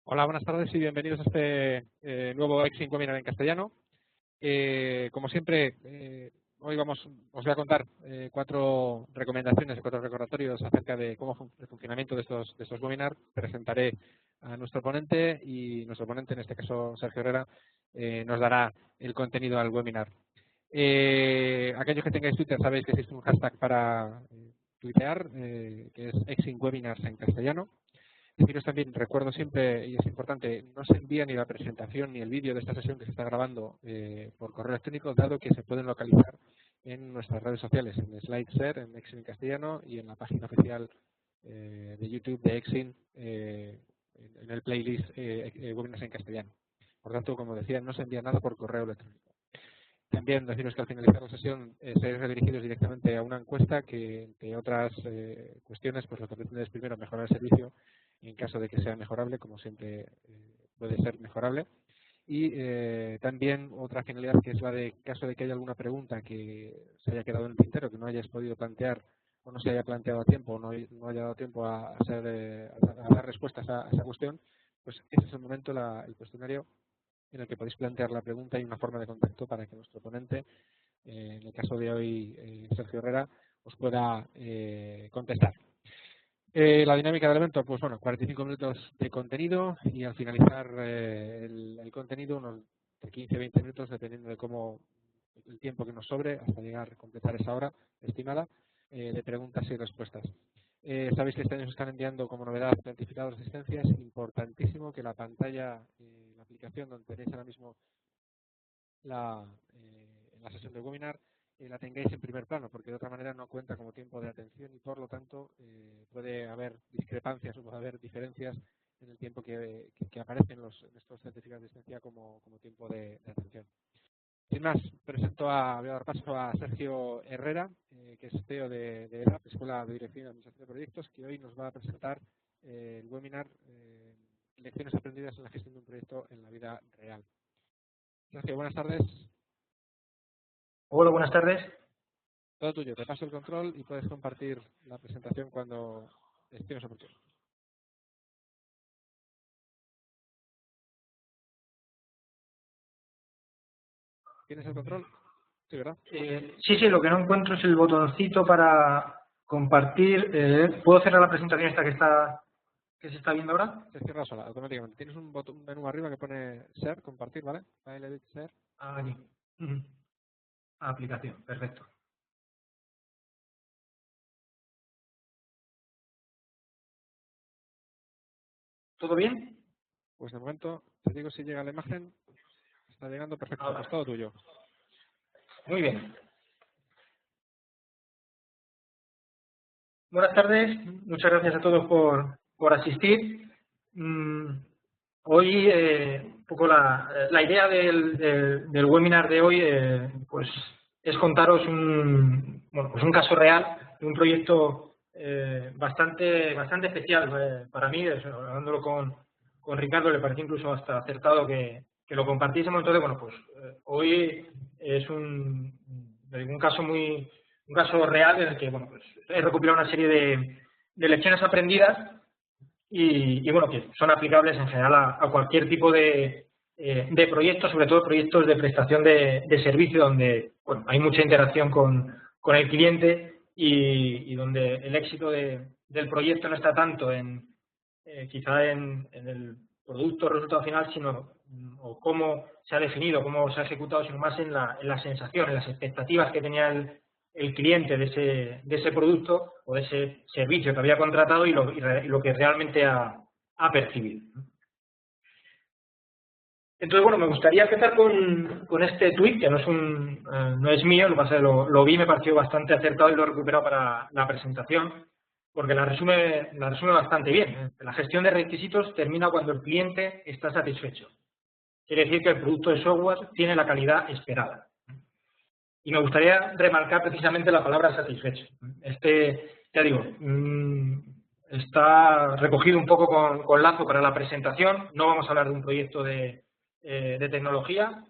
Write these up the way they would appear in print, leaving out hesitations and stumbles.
Hola, buenas tardes y bienvenidos a este nuevo Exin Webinar en castellano. Como siempre, hoy os voy a contar 4 recomendaciones, 4 recordatorios acerca de cómo el funcionamiento de estos webinars. Presentaré a nuestro ponente y nuestro ponente, en este caso Sergio Herrera, nos dará el contenido al webinar. Aquellos que tengáis Twitter sabéis que existe un hashtag para tuitear, que es Exin Webinars en castellano. Deciros también, recuerdo siempre, y es importante, no se envía ni la presentación ni el vídeo de esta sesión que se está grabando por correo electrónico, dado que se pueden localizar en nuestras redes sociales, en SlideShare, en Exin en castellano y en la página oficial de YouTube de Exin, en el playlist Webinars en castellano. Por tanto, como decía, no se envía nada por correo electrónico. También deciros que al finalizar la sesión seréis redirigidos directamente a una encuesta que, entre otras cuestiones, pues lo que pretende es primero mejorar el servicio en caso de que sea mejorable, como siempre puede ser mejorable. Y también otra finalidad, que es la de caso de que haya alguna pregunta que se haya quedado en el tintero, que no hayáis podido plantear o no se haya planteado a tiempo o no haya dado tiempo a dar respuestas a esa cuestión, pues ese es el momento, el cuestionario en el que podéis plantear la pregunta y una forma de contacto para que nuestro ponente, en el caso de hoy Sergio Herrera, os pueda contestar. La dinámica del evento, pues bueno, 45 minutos de contenido y al finalizar el contenido unos 15-20 minutos, dependiendo de cómo el tiempo que nos sobre hasta llegar a completar esa hora estimada, de preguntas y respuestas. Sabéis que este año se están enviando como novedad certificados de asistencia. Es importantísimo que la pantalla, la aplicación donde tenéis ahora mismo la sesión de webinar, la tengáis en primer plano, porque de otra manera no cuenta como tiempo de atención y por lo tanto puede haber discrepancias o puede haber diferencias en el tiempo que aparecen en estos certificados de asistencia como tiempo de atención. Sin más, voy a dar paso a Sergio Herrera, que es CEO de EDAP, Escuela de Dirección y Administración de Proyectos, que hoy nos va a presentar el webinar Lecciones aprendidas en la gestión de un proyecto en la vida real. Sergio, buenas tardes. Hola, buenas tardes. Todo tuyo, te paso el control y puedes compartir la presentación cuando estimes oportuno. ¿Tienes el control? Sí, ¿verdad? Sí, lo que no encuentro es el botoncito para compartir. ¿Puedo cerrar la presentación esta que se está viendo ahora? Se cierra sola, automáticamente. Tienes un menú arriba que pone Share, compartir, ¿vale? File, Edit, Share. Aquí. Aplicación, perfecto. ¿Todo bien? Pues de momento, te digo si llega la imagen. Está llegando, perfecto. Ahora. Pues todo tuyo. Muy bien. Buenas tardes. Muchas gracias a todos por asistir. Hoy, un poco la idea del webinar de hoy pues es contaros un caso real de un proyecto bastante especial para mí. Hablándolo con Ricardo, le pareció incluso hasta acertado que lo compartiésemos. Entonces, bueno, pues hoy es un caso real en el que, bueno, pues he recopilado una serie de lecciones aprendidas y bueno, que son aplicables en general a cualquier tipo de proyectos, sobre todo proyectos de prestación de servicio, donde bueno, hay mucha interacción con el cliente y donde el éxito del proyecto no está tanto quizá en el producto o resultado final, sino o cómo se ha definido, cómo se ha ejecutado, sino más en la sensación, en las expectativas que tenía el cliente de ese producto o de ese servicio que había contratado y lo que realmente ha percibido. Entonces, bueno, me gustaría empezar con este tuit, que no es mío, lo que pasa es que lo vi, me pareció bastante acertado y lo he recuperado para la presentación, porque la resume bastante bien. La gestión de requisitos termina cuando el cliente está satisfecho. Quiere decir que el producto de software tiene la calidad esperada. Y me gustaría remarcar precisamente la palabra satisfecho. Ya digo, está recogido un poco con lazo para la presentación. No vamos a hablar de un proyecto de tecnología.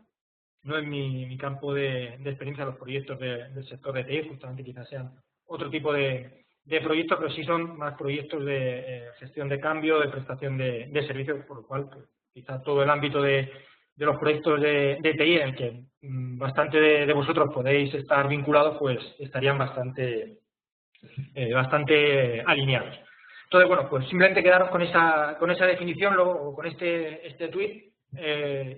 No es mi campo de experiencia los proyectos del sector de TI, justamente quizás sean otro tipo de proyectos, pero sí son más proyectos de gestión de cambio, de prestación de servicios, por lo cual pues, quizá todo el ámbito de los proyectos de TI en el que bastante de vosotros podéis estar vinculados, pues estarían bastante alineados. Entonces, bueno, pues simplemente quedaros con esa definición, luego con este tweet,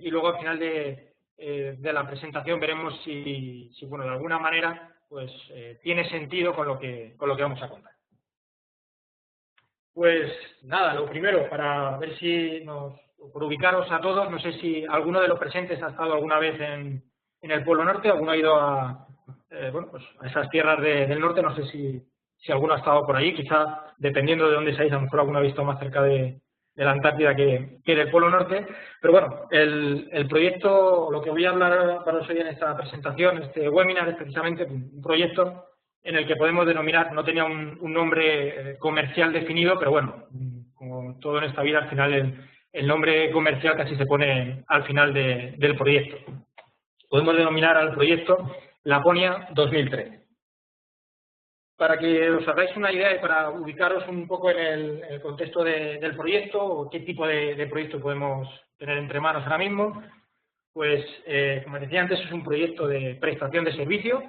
y luego al final de la presentación veremos si bueno, de alguna manera pues tiene sentido con lo que vamos a contar. Pues nada, lo primero, para ver si por ubicaros a todos, no sé si alguno de los presentes ha estado alguna vez en el Polo Norte, alguno ha ido a esas tierras del norte, no sé si alguno ha estado por allí, quizá dependiendo de dónde seáis, a lo mejor alguno ha visto más cerca de la Antártida que del Polo Norte, pero bueno, el proyecto, lo que voy a hablar para hoy en esta presentación, este webinar, es precisamente un proyecto en el que podemos denominar, no tenía un nombre comercial definido, pero bueno, como todo en esta vida, al final el nombre comercial casi se pone al final del proyecto. Podemos denominar al proyecto Laponia 2013. Para que os hagáis una idea y para ubicaros un poco en el contexto del proyecto, o qué tipo de proyecto podemos tener entre manos ahora mismo, pues, como decía antes, es un proyecto de prestación de servicio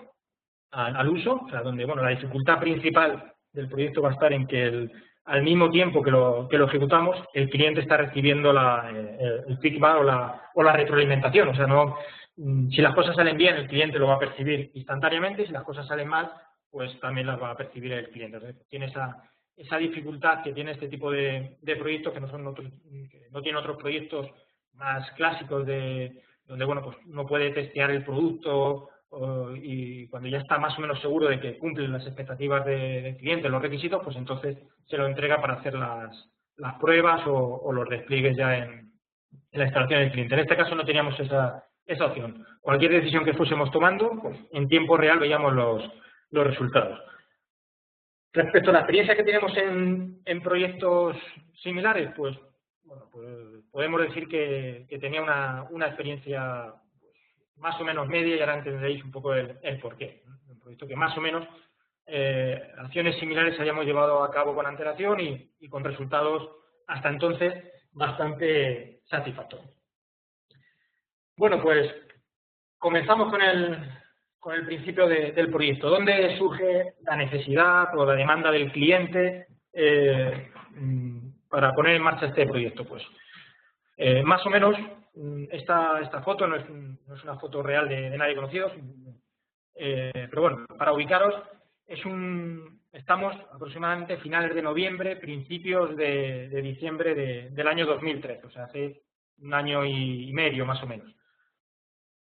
al uso, o sea, donde bueno, la dificultad principal del proyecto va a estar en que al mismo tiempo que lo ejecutamos, el cliente está recibiendo el feedback o la retroalimentación. O sea, si las cosas salen bien, el cliente lo va a percibir instantáneamente, y si las cosas salen mal, pues también las va a percibir el cliente. Entonces, tiene esa dificultad que tiene este tipo de proyectos, que no tiene otros proyectos más clásicos donde bueno, pues uno puede testear el producto y cuando ya está más o menos seguro de que cumplen las expectativas del cliente, los requisitos, pues entonces se lo entrega para hacer las pruebas o los despliegues ya en la instalación del cliente. En este caso no teníamos esa opción. Cualquier decisión que fuésemos tomando, pues en tiempo real veíamos los resultados. Respecto a la experiencia que tenemos en proyectos similares, pues, bueno, pues podemos decir que tenía una experiencia más o menos media, y ahora entenderéis un poco el porqué. Un proyecto que más o menos acciones similares hayamos llevado a cabo con antelación y con resultados hasta entonces bastante satisfactorios. Bueno, pues comenzamos con el principio del proyecto. ¿Dónde surge la necesidad o la demanda del cliente para poner en marcha este proyecto? Pues más o menos esta foto no es una foto real de nadie conocido, pero bueno, para ubicaros, estamos aproximadamente finales de noviembre, principios de diciembre del año 2013, o sea, hace un año y medio más o menos.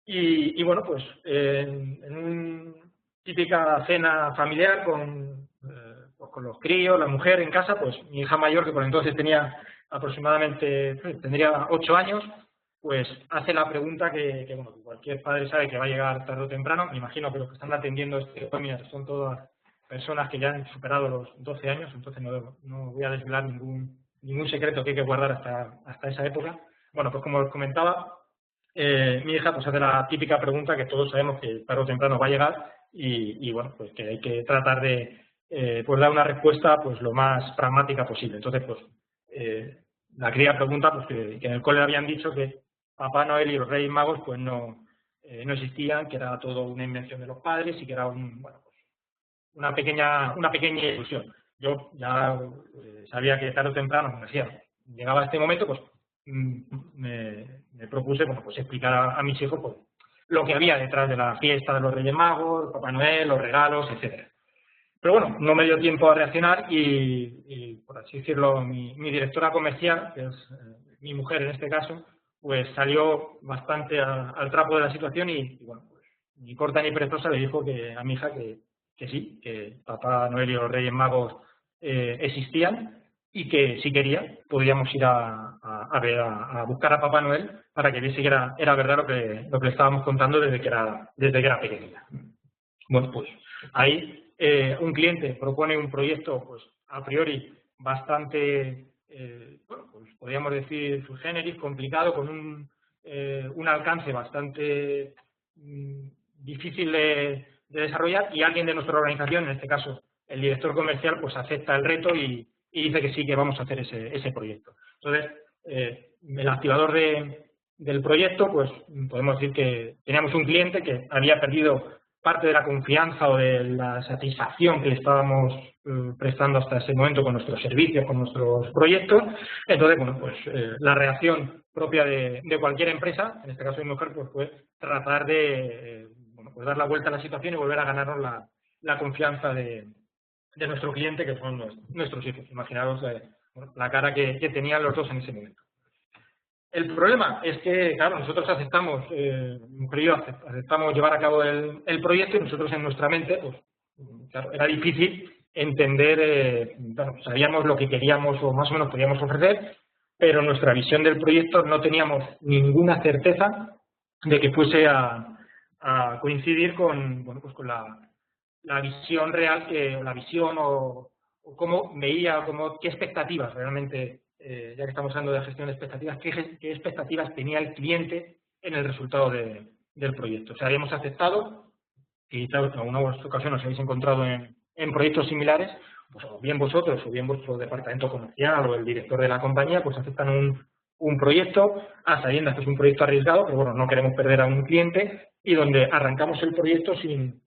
Y bueno, pues en una típica cena familiar con los críos, la mujer en casa, pues mi hija mayor, que por entonces tendría 8 años, pues hace la pregunta que bueno, cualquier padre sabe que va a llegar tarde o temprano. Me imagino que los que están atendiendo este webinar son todas personas que ya han superado los 12 años, entonces no voy a desvelar ningún secreto que hay que guardar hasta esa época. Bueno, pues como os comentaba, mi hija pues hace la típica pregunta que todos sabemos que tarde o temprano va a llegar y bueno, pues que hay que tratar de pues dar una respuesta pues lo más pragmática posible. Entonces, pues la cría pregunta pues que en el cole habían dicho que Papá Noel y los Reyes Magos pues no existían, que era todo una invención de los padres y que era una pequeña ilusión. Yo ya sabía que tarde o temprano, como decía, llegaba este momento, pues me propuse bueno, pues explicar a mis hijos pues, lo que había detrás de la fiesta de los Reyes Magos, Papá Noel, los regalos, etcétera. Pero bueno, no me dio tiempo a reaccionar y por así decirlo, mi directora comercial, que es mi mujer en este caso, pues salió bastante al trapo de la situación y bueno, pues, ni corta ni perezosa le dijo a mi hija que sí, que Papá Noel y los Reyes Magos existían y que si quería podíamos ir a buscar a Papá Noel para que viese que era verdad lo que le estábamos contando desde que era pequeña. Bueno, pues ahí un cliente propone un proyecto pues a priori bastante, bueno, pues podríamos decir sui generis, complicado, con un alcance bastante difícil de desarrollar, y alguien de nuestra organización, en este caso el director comercial pues acepta el reto y dice que sí, que vamos a hacer ese proyecto. Entonces, el activador del proyecto, pues podemos decir que teníamos un cliente que había perdido parte de la confianza o de la satisfacción que le estábamos prestando hasta ese momento con nuestros servicios, con nuestros proyectos. Entonces, bueno, pues la reacción propia de cualquier empresa, en este caso de mi mujer, pues fue tratar de bueno, pues dar la vuelta a la situación y volver a ganarnos la confianza de nuestro cliente, que son nuestros hijos. Imaginaros bueno, la cara que tenían los dos en ese momento. El problema es que, claro, nosotros aceptamos, aceptamos llevar a cabo el proyecto y nosotros en nuestra mente, pues, claro, era difícil entender, bueno, sabíamos lo que queríamos o más o menos podíamos ofrecer, pero nuestra visión del proyecto no teníamos ninguna certeza de que fuese a coincidir con, bueno, pues con la visión real, la visión o cómo veía, qué expectativas realmente, ya que estamos hablando de gestión de expectativas, qué expectativas tenía el cliente en el resultado del proyecto. O sea, habíamos aceptado, y en alguna ocasión os habéis encontrado en proyectos similares, pues o bien vosotros o bien vuestro departamento comercial o el director de la compañía, pues aceptan un proyecto a sabiendas que es un proyecto arriesgado, pero bueno, no queremos perder a un cliente, y donde arrancamos el proyecto sin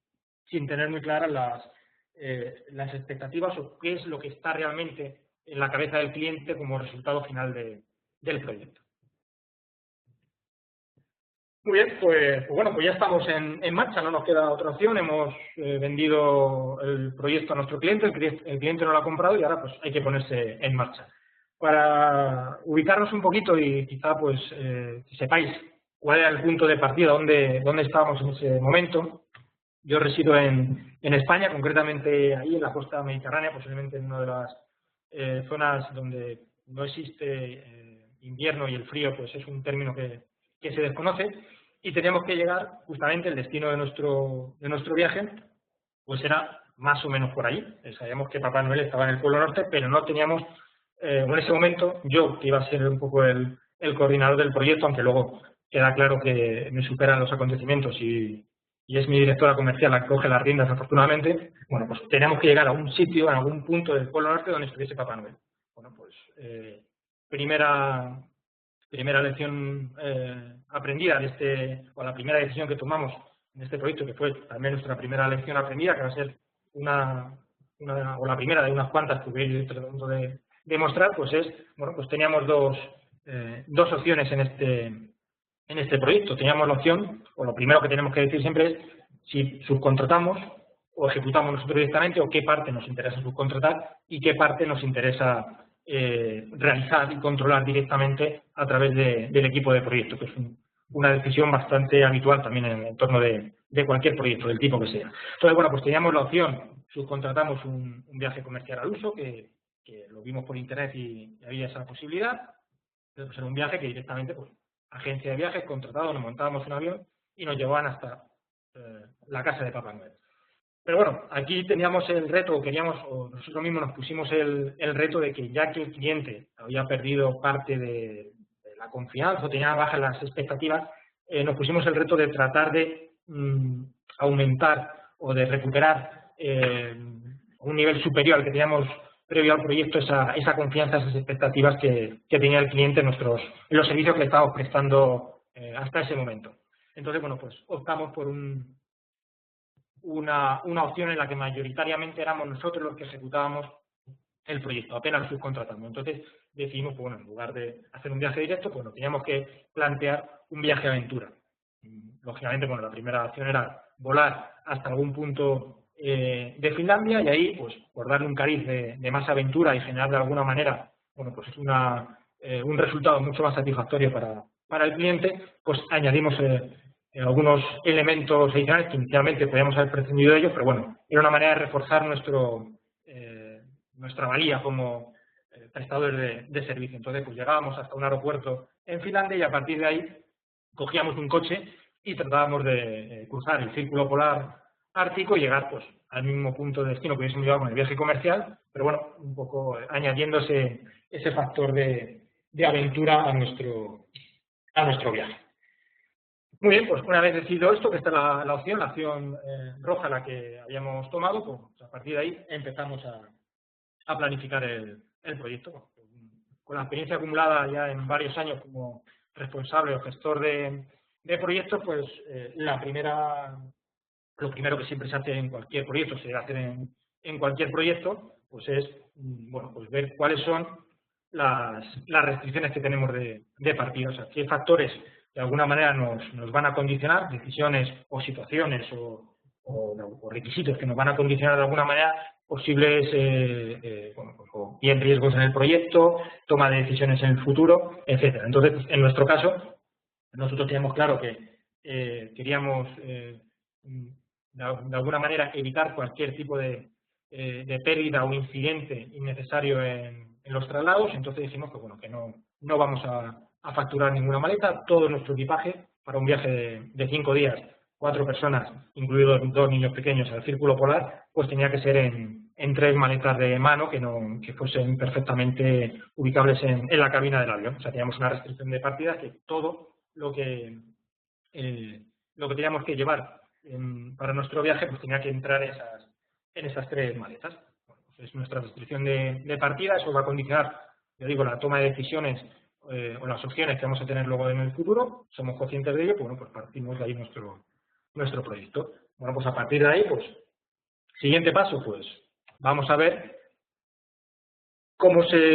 tener muy claras las expectativas o qué es lo que está realmente en la cabeza del cliente como resultado final del proyecto. Muy bien, pues bueno, pues ya estamos en marcha, no nos queda otra opción, hemos vendido el proyecto a nuestro cliente, el cliente no lo ha comprado y ahora pues hay que ponerse en marcha. Para ubicarnos un poquito y quizá pues que sepáis cuál era el punto de partida, dónde estábamos en ese momento. Yo resido en España, concretamente ahí en la costa mediterránea, posiblemente en una de las zonas donde no existe invierno y el frío pues es un término que se desconoce, y teníamos que llegar, justamente el destino de nuestro viaje, pues era más o menos por ahí. Sabíamos que Papá Noel estaba en el Polo Norte, pero no teníamos, en ese momento, yo que iba a ser un poco el coordinador del proyecto, aunque luego queda claro que me superan los acontecimientos y es mi directora comercial la que coge las riendas, afortunadamente, bueno, pues teníamos que llegar a un sitio, a algún punto del Polo Norte donde estuviese Papá Noel. Bueno, pues primera lección aprendida o la primera decisión que tomamos en este proyecto, que fue también nuestra primera lección aprendida, que va a ser o la primera de unas cuantas que voy a ir tratando de demostrar, pues es, bueno, pues teníamos dos opciones en este proyecto. Teníamos la opción, o lo primero que tenemos que decir siempre es si subcontratamos o ejecutamos nosotros directamente, o qué parte nos interesa subcontratar y qué parte nos interesa realizar y controlar directamente a través del equipo de proyecto, que es una decisión bastante habitual también en el entorno de cualquier proyecto, del tipo que sea. Entonces, bueno, pues teníamos la opción, subcontratamos un viaje comercial al uso, que lo vimos por internet y había esa posibilidad. Entonces, era un viaje que directamente, pues, agencia de viajes, contratado, nos montábamos un avión y nos llevaban hasta la casa de Papá Noel. Pero bueno, aquí teníamos el reto, o nosotros mismos nos pusimos el reto de que ya que el cliente había perdido parte de la confianza o tenía bajas las expectativas, nos pusimos el reto de tratar de aumentar o de recuperar un nivel superior al que teníamos previo al proyecto, esa confianza, esas expectativas que tenía el cliente en los servicios que le estábamos prestando hasta ese momento. Entonces, bueno, pues optamos por una opción en la que mayoritariamente éramos nosotros los que ejecutábamos el proyecto, apenas subcontratando. Entonces decidimos, pues, bueno, en lugar de hacer un viaje directo, pues nos teníamos que plantear un viaje aventura. Lógicamente, bueno, la primera opción era volar hasta algún punto de Finlandia, y ahí, pues, por darle un cariz de más aventura y generar de alguna manera, bueno, pues un resultado mucho más satisfactorio para el cliente, pues añadimos algunos elementos adicionales que inicialmente podíamos haber prescindido de ellos, pero bueno, era una manera de reforzar nuestra valía como prestadores de servicio. Entonces, pues llegábamos hasta un aeropuerto en Finlandia y a partir de ahí cogíamos un coche y tratábamos de cruzar el círculo polar ártico y llegar, pues, al mismo punto de destino que hubiésemos llegado con el viaje comercial, pero bueno, un poco añadiendo ese factor de aventura a nuestro viaje. Muy bien, pues una vez decidido esto, que esta es la opción roja la que habíamos tomado, pues a partir de ahí empezamos a planificar el proyecto. Con la experiencia acumulada ya en varios años como responsable o gestor de proyectos, pues lo primero que siempre se hace en cualquier proyecto, se debe hacer en cualquier proyecto, pues es bueno, pues ver cuáles son las restricciones que tenemos de partida, o sea, qué factores de alguna manera nos van a condicionar, decisiones o situaciones o requisitos que nos van a condicionar de alguna manera posibles bueno, pues, o bien riesgos en el proyecto, toma de decisiones en el futuro, etcétera. Entonces, pues, en nuestro caso, nosotros teníamos claro que queríamos de alguna manera evitar cualquier tipo de pérdida o incidente innecesario en los traslados, entonces dijimos que bueno, que no vamos a facturar ninguna maleta, todo nuestro equipaje para un viaje de 5 días, 4 personas, incluidos 2 niños pequeños al círculo polar, pues tenía que ser en 3 maletas de mano que fuesen perfectamente ubicables en la cabina del avión. O sea, teníamos una restricción de partida que todo lo que teníamos que llevar para nuestro viaje pues tenía que entrar en esas 3 maletas. Bueno, pues es nuestra restricción de partida, eso va a condicionar, yo digo, la toma de decisiones o las opciones que vamos a tener luego en el futuro, somos conscientes de ello, pues, bueno, pues partimos de ahí nuestro proyecto. Bueno, pues a partir de ahí, pues, siguiente paso, pues, vamos a ver cómo se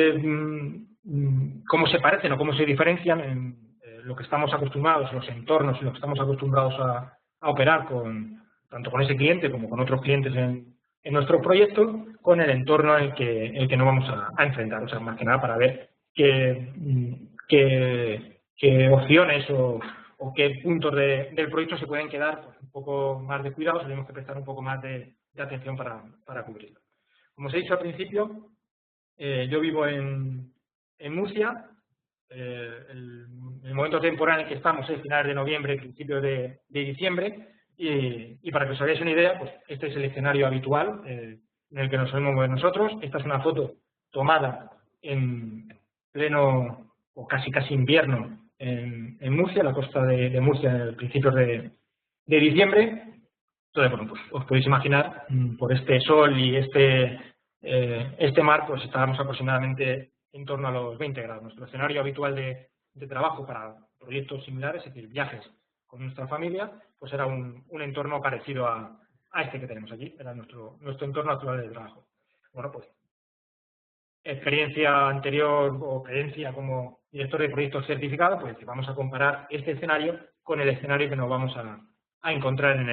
parecen o cómo se diferencian en lo que estamos acostumbrados, los entornos y lo que estamos acostumbrados a operar tanto con ese cliente como con otros clientes en nuestro proyecto, con el entorno en el que nos vamos a enfrentar. O sea, más que nada para ver qué opciones o qué puntos del proyecto se pueden quedar pues, un poco más descuidados, tenemos que prestar un poco más de atención para cubrirlo. Como os he dicho al principio, yo vivo en Murcia. El momento temporal en el que estamos es finales de noviembre, principios de diciembre, y para que os hagáis una idea, pues este es el escenario habitual en el que nos solemos mover nosotros. Esta es una foto tomada en pleno o casi invierno en Murcia, la costa de Murcia, en el principios de diciembre. Entonces, bueno, pues os podéis imaginar, por este sol y este mar, pues estábamos aproximadamente en torno a los 20 grados. Nuestro escenario habitual de trabajo para proyectos similares, es decir, viajes con nuestra familia, pues era un entorno parecido a este que tenemos aquí, era nuestro entorno actual de trabajo. Bueno, pues experiencia anterior o experiencia como director de proyectos certificado, pues vamos a comparar este escenario con el escenario que nos vamos a encontrar en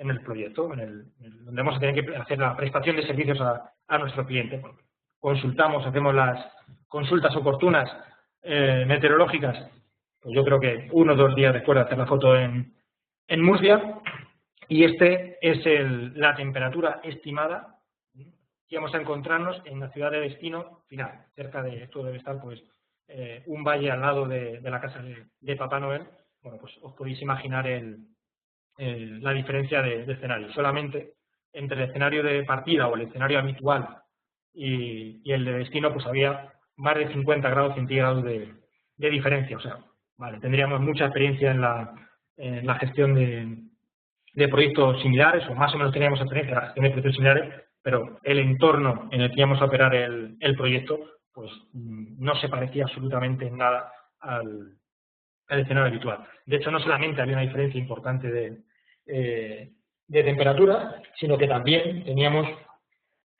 el proyecto, donde vamos a tener que hacer la prestación de servicios a nuestro cliente. Bueno, consultamos, hacemos las consultas oportunas meteorológicas, pues yo creo que 1 o 2 días después de hacer la foto en Murcia, y este es la temperatura estimada que vamos a encontrarnos en la ciudad de destino final. Cerca de esto debe estar pues un valle al lado de la casa de Papá Noel. Bueno, pues os podéis imaginar la diferencia de escenario. Solamente entre el escenario de partida o el escenario habitual y el de destino, pues había más de 50 grados centígrados de diferencia. O sea, vale, tendríamos mucha experiencia en la gestión de proyectos similares, o más o menos teníamos experiencia en la gestión de proyectos similares, pero el entorno en el que íbamos a operar el proyecto, pues no se parecía absolutamente en nada al escenario habitual. De hecho, no solamente había una diferencia importante de temperatura, sino que también teníamos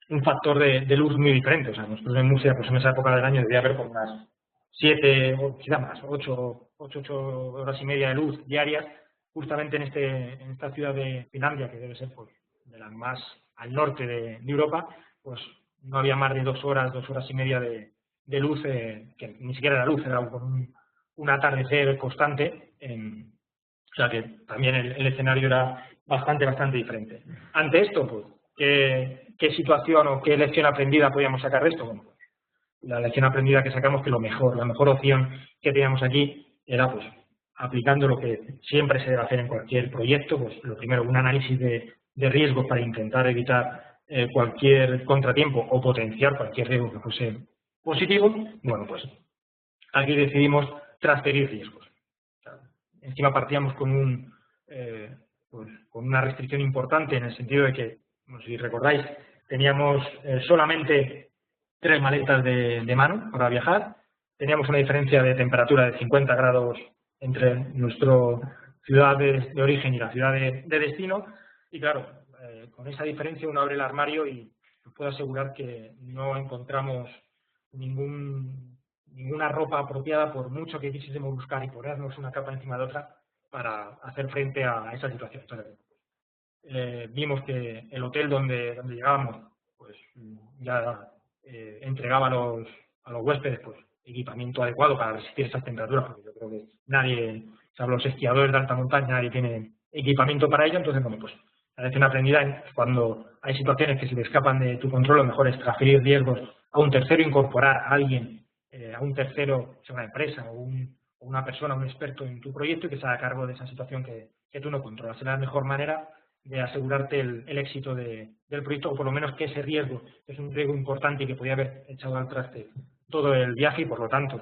un factor de luz muy diferente. O sea, nosotros en Murcia, pues en esa época del año debía haber como unas 7, o quizá más, 8 horas y media de luz diarias, justamente en esta ciudad de Finlandia, que debe ser pues, de las más al norte de Europa, pues no había más de 2 horas y media de luz, que ni siquiera era luz, era un atardecer constante. O sea que también el escenario era bastante diferente. Ante esto, pues, ¿qué situación o qué lección aprendida podíamos sacar de esto? Bueno, la lección aprendida que sacamos que la mejor opción que teníamos aquí era pues aplicando lo que siempre se debe hacer en cualquier proyecto, pues lo primero, un análisis de riesgos para intentar evitar cualquier contratiempo o potenciar cualquier riesgo que fuese positivo. Bueno, pues aquí decidimos transferir riesgos. encima partíamos con con una restricción importante, en el sentido de que, no sé si recordáis, teníamos solamente 3 maletas de mano para viajar, teníamos una diferencia de temperatura de 50 grados entre nuestra ciudad de origen y la ciudad de destino, y claro, con esa diferencia uno abre el armario y os puedo asegurar que no encontramos ninguna ropa apropiada, por mucho que quisiésemos buscar y ponernos una capa encima de otra para hacer frente a esa situación. Entonces, vimos que el hotel donde llegábamos pues ya entregaba a los huéspedes pues equipamiento adecuado para resistir esas temperaturas, porque yo creo que nadie, salvo los esquiadores de alta montaña, nadie tiene equipamiento para ello. Entonces, bueno, pues la lección aprendida es cuando hay situaciones que se le escapan de tu control, lo mejor es transferir riesgos a un tercero, incorporar a alguien, a un tercero, sea una empresa o una persona, un experto en tu proyecto, y que se haga cargo de esa situación que tú no controlas. Es la mejor manera de asegurarte el éxito del proyecto, o por lo menos que ese riesgo, que es un riesgo importante y que podía haber echado al traste todo el viaje, y por lo tanto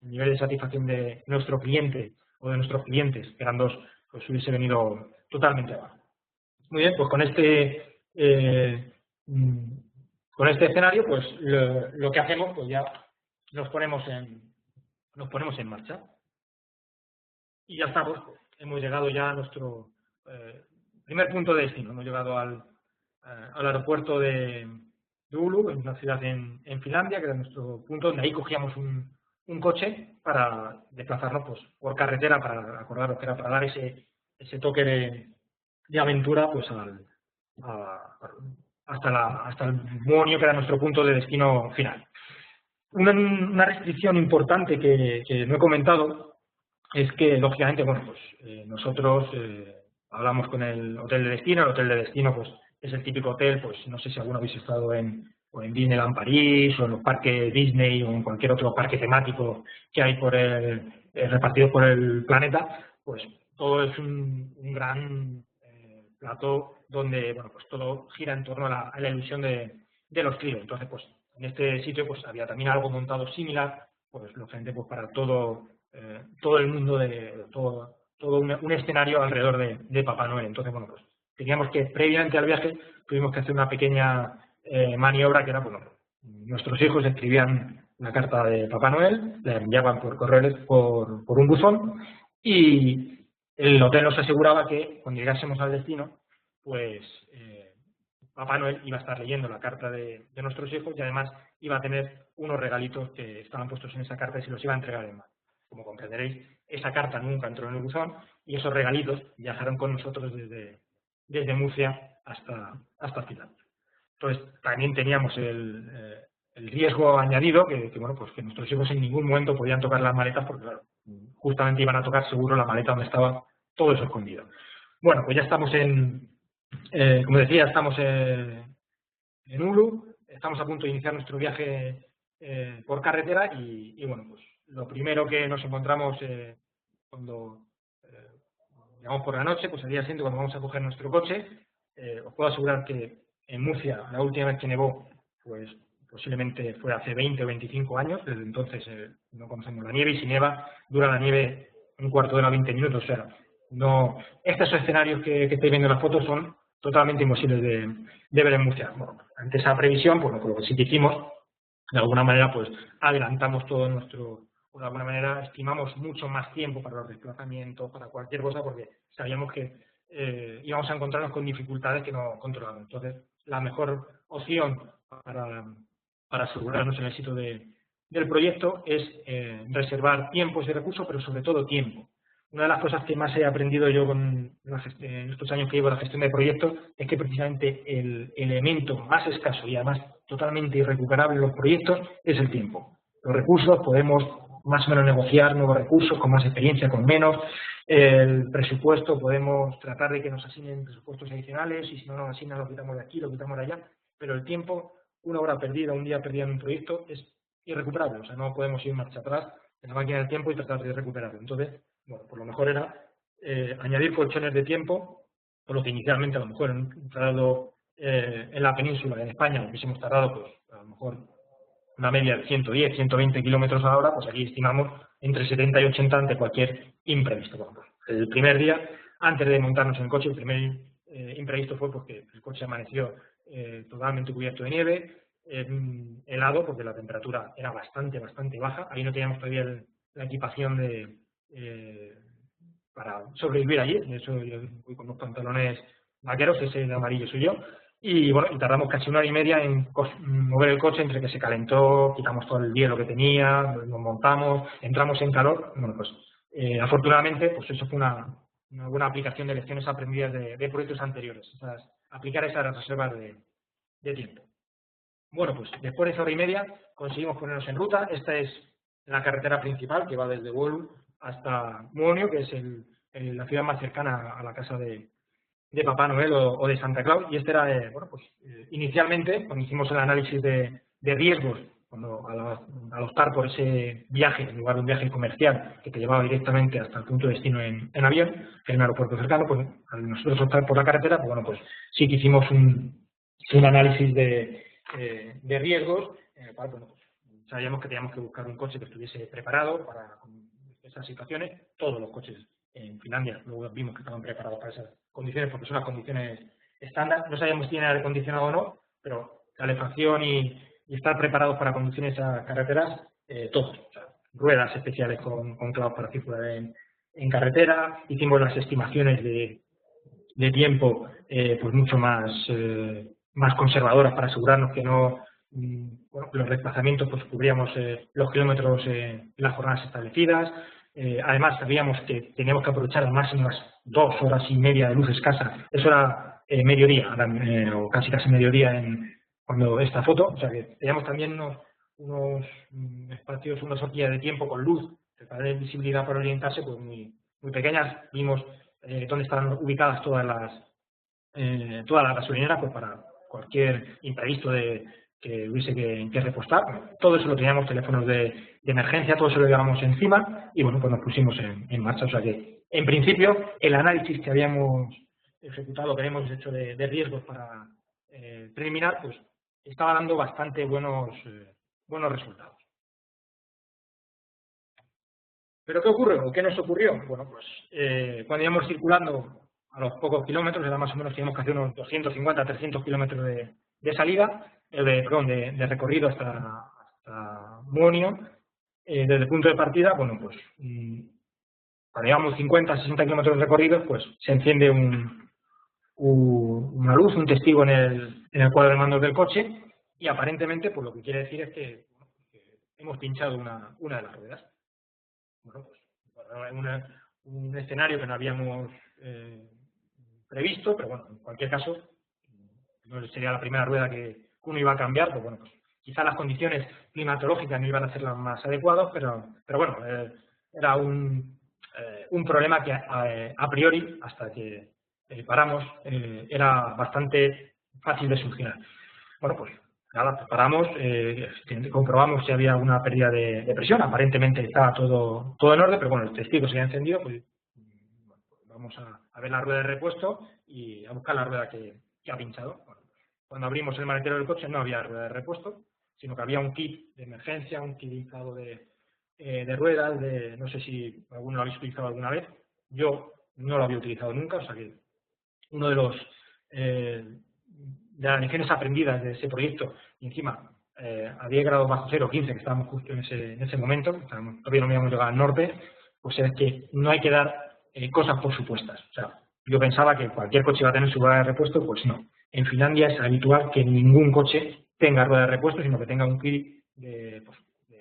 el nivel de satisfacción de nuestro cliente o de nuestros clientes, que eran 2, pues hubiese venido totalmente abajo. Muy bien, pues con este escenario, pues lo que hacemos, pues ya nos ponemos en marcha. Y ya estamos, hemos llegado ya a nuestro primer punto de destino. Hemos llegado al aeropuerto de Oulu, en una ciudad en Finlandia, que era nuestro punto, donde ahí cogíamos un coche para desplazarnos pues por carretera, para acordaros que era para dar ese toque de aventura pues hasta el Muonio, que era nuestro punto de destino final. Una restricción importante que no he comentado es que, lógicamente, bueno, pues nosotros hablamos con el hotel de destino. El hotel de destino pues es el típico hotel, pues no sé si alguno habéis estado en Disneyland París, o en los parques Disney, o en cualquier otro parque temático que hay repartidos por el planeta. Pues todo es un gran plató donde, bueno, pues todo gira en torno a la ilusión de los críos. Entonces, pues en este sitio pues había también algo montado similar, pues lógicamente pues para todo el mundo, todo un escenario alrededor de Papá Noel. Entonces, bueno, pues teníamos que, previamente al viaje, tuvimos que hacer una pequeña maniobra, que era, bueno, nuestros hijos escribían una carta de Papá Noel, la enviaban por correo, por un buzón, y el hotel nos aseguraba que cuando llegásemos al destino, pues Papá Noel iba a estar leyendo la carta de nuestros hijos, y además iba a tener unos regalitos que estaban puestos en esa carta y se los iba a entregar en mano. Como comprenderéis, esa carta nunca entró en el buzón, y esos regalitos viajaron con nosotros desde Murcia hasta Finlandia. Entonces, también teníamos el riesgo añadido que, bueno, pues que nuestros hijos en ningún momento podían tocar las maletas, porque claro, justamente iban a tocar seguro la maleta donde estaba todo eso escondido. Bueno, pues ya estamos como decía, estamos en Oulu, estamos a punto de iniciar nuestro viaje por carretera, y bueno, pues lo primero que nos encontramos cuando llegamos por la noche, pues el día siguiente, cuando vamos a coger nuestro coche, os puedo asegurar que en Murcia, la última vez que nevó, pues posiblemente fue hace 20 o 25 años. Desde entonces no conocemos la nieve, y si nieva, dura la nieve un cuarto de hora, 20 minutos. O sea, no, estos escenarios que estáis viendo en las fotos son totalmente imposibles de ver en Murcia. Bueno, ante esa previsión, pues lo que sí que hicimos, de alguna manera, pues adelantamos todo o de alguna manera estimamos mucho más tiempo para los desplazamientos, para cualquier cosa, porque sabíamos que íbamos a encontrarnos con dificultades que no controlábamos. Entonces, la mejor opción para asegurarnos el éxito del proyecto es reservar tiempos y recursos, pero sobre todo tiempo. Una de las cosas que más he aprendido yo en estos años que llevo la gestión de proyectos es que precisamente el elemento más escaso y además totalmente irrecuperable en los proyectos es el tiempo. Los recursos podemos más o menos negociar nuevos recursos con más experiencia, con menos. El presupuesto podemos tratar de que nos asignen presupuestos adicionales, y si no nos asignan lo quitamos de aquí, lo quitamos de allá. Pero el tiempo, una hora perdida, un día perdido en un proyecto, es irrecuperable. O sea, no podemos ir marcha atrás en la máquina del tiempo y tratar de recuperarlo. Entonces, bueno, pues lo mejor era añadir colchones de tiempo, por lo que inicialmente a lo mejor en un traslado en la península, en España, hubiésemos tardado pues a lo mejor una media de 110, 120 kilómetros a la hora, pues aquí estimamos entre 70 y 80 ante cualquier imprevisto. Bueno, pues el primer día, antes de montarnos en el coche, el primer imprevisto fue porque el coche amaneció totalmente cubierto de nieve, helado, porque la temperatura era bastante baja. Ahí no teníamos todavía la equipación para sobrevivir allí. De hecho, yo voy con unos pantalones vaqueros, ese de amarillo soy yo. Y bueno, y tardamos casi 1 hora y media en mover el coche, entre que se calentó, quitamos todo el hielo que tenía, nos montamos, entramos en calor. Bueno, pues afortunadamente, pues eso fue una buena aplicación de lecciones aprendidas de proyectos anteriores, aplicar esas reservas de tiempo. Bueno, pues después de esa 1 hora y media conseguimos ponernos en ruta. Esta es la carretera principal que va desde Wolu hasta Muonio, que es la ciudad más cercana a la casa de Papá Noel o de Santa Claus. Y este era, bueno, pues inicialmente, cuando hicimos el análisis de riesgos, cuando al optar por ese viaje, en lugar de un viaje comercial que te llevaba directamente hasta el punto de destino en avión, que es un aeropuerto cercano, pues al nosotros optar por la carretera, pues bueno, pues sí que hicimos un análisis de riesgos, en el cual, bueno, pues, sabíamos que teníamos que buscar un coche que estuviese preparado para esas situaciones. Todos los coches en Finlandia luego vimos que estaban preparados para esas condiciones porque son las condiciones estándar. No sabíamos si tiene aire acondicionado o no, pero calefacción y estar preparados para conducir en esas carreteras, todos. O sea, ruedas especiales con clavos para circular en carretera. Hicimos las estimaciones de tiempo pues mucho más conservadoras para asegurarnos que no, bueno, los desplazamientos pues cubríamos los kilómetros en las jornadas establecidas. Además sabíamos que teníamos que aprovechar al máximo las 2 horas y media de luz escasa. Eso era mediodía, o casi mediodía cuando esta foto. O sea que teníamos también unos espacios, unas horquillas de tiempo con luz, de visibilidad para orientarse, pues muy pequeñas. Vimos dónde estaban ubicadas todas las gasolineras, pues para cualquier imprevisto que hubiese que repostar. Todo eso lo teníamos, teléfonos de emergencia, todo eso lo llevábamos encima y bueno, pues nos pusimos en marcha. O sea que, en principio, el análisis que habíamos ejecutado, que habíamos hecho de riesgos para preliminar, pues estaba dando bastante buenos resultados. ¿Pero qué ocurre o qué nos ocurrió? Bueno, pues cuando íbamos circulando a los pocos kilómetros, era más o menos teníamos que hacer unos 250 a 300 kilómetros de salida, de recorrido hasta Muonio. Desde el punto de partida, bueno, pues cuando llevamos 50 60 kilómetros recorridos, pues se enciende una luz, un testigo en el cuadro de mandos del coche y aparentemente, pues lo que quiere decir es que, bueno, que hemos pinchado una de las ruedas. Bueno, pues un escenario que no habíamos previsto, pero bueno, en cualquier caso, no sería la primera rueda que uno iba a cambiar, pues bueno, pues quizá las condiciones climatológicas no iban a ser las más adecuadas, pero bueno, era un problema que a priori, hasta que paramos, era bastante fácil de solucionar. Bueno, pues nada, pues paramos, comprobamos si había alguna pérdida de presión, aparentemente estaba todo en orden, pero bueno, el testigo se había encendido, pues vamos a ver la rueda de repuesto y a buscar la rueda que ha pinchado. Bueno, cuando abrimos el maletero del coche no había rueda de repuesto, sino que había un kit de emergencia, un kit inflado de ruedas, no sé si alguno lo habéis utilizado alguna vez. Yo no lo había utilizado nunca, o sea que uno de las lecciones aprendidas de ese proyecto, y encima a 10 grados bajo cero, 15, que estábamos justo en ese momento, todavía no habíamos llegado al norte, pues es que no hay que dar cosas por supuestas. O sea, yo pensaba que cualquier coche iba a tener su rueda de repuesto, pues no. En Finlandia es habitual que ningún coche tenga rueda de repuesto, sino que tenga un kit de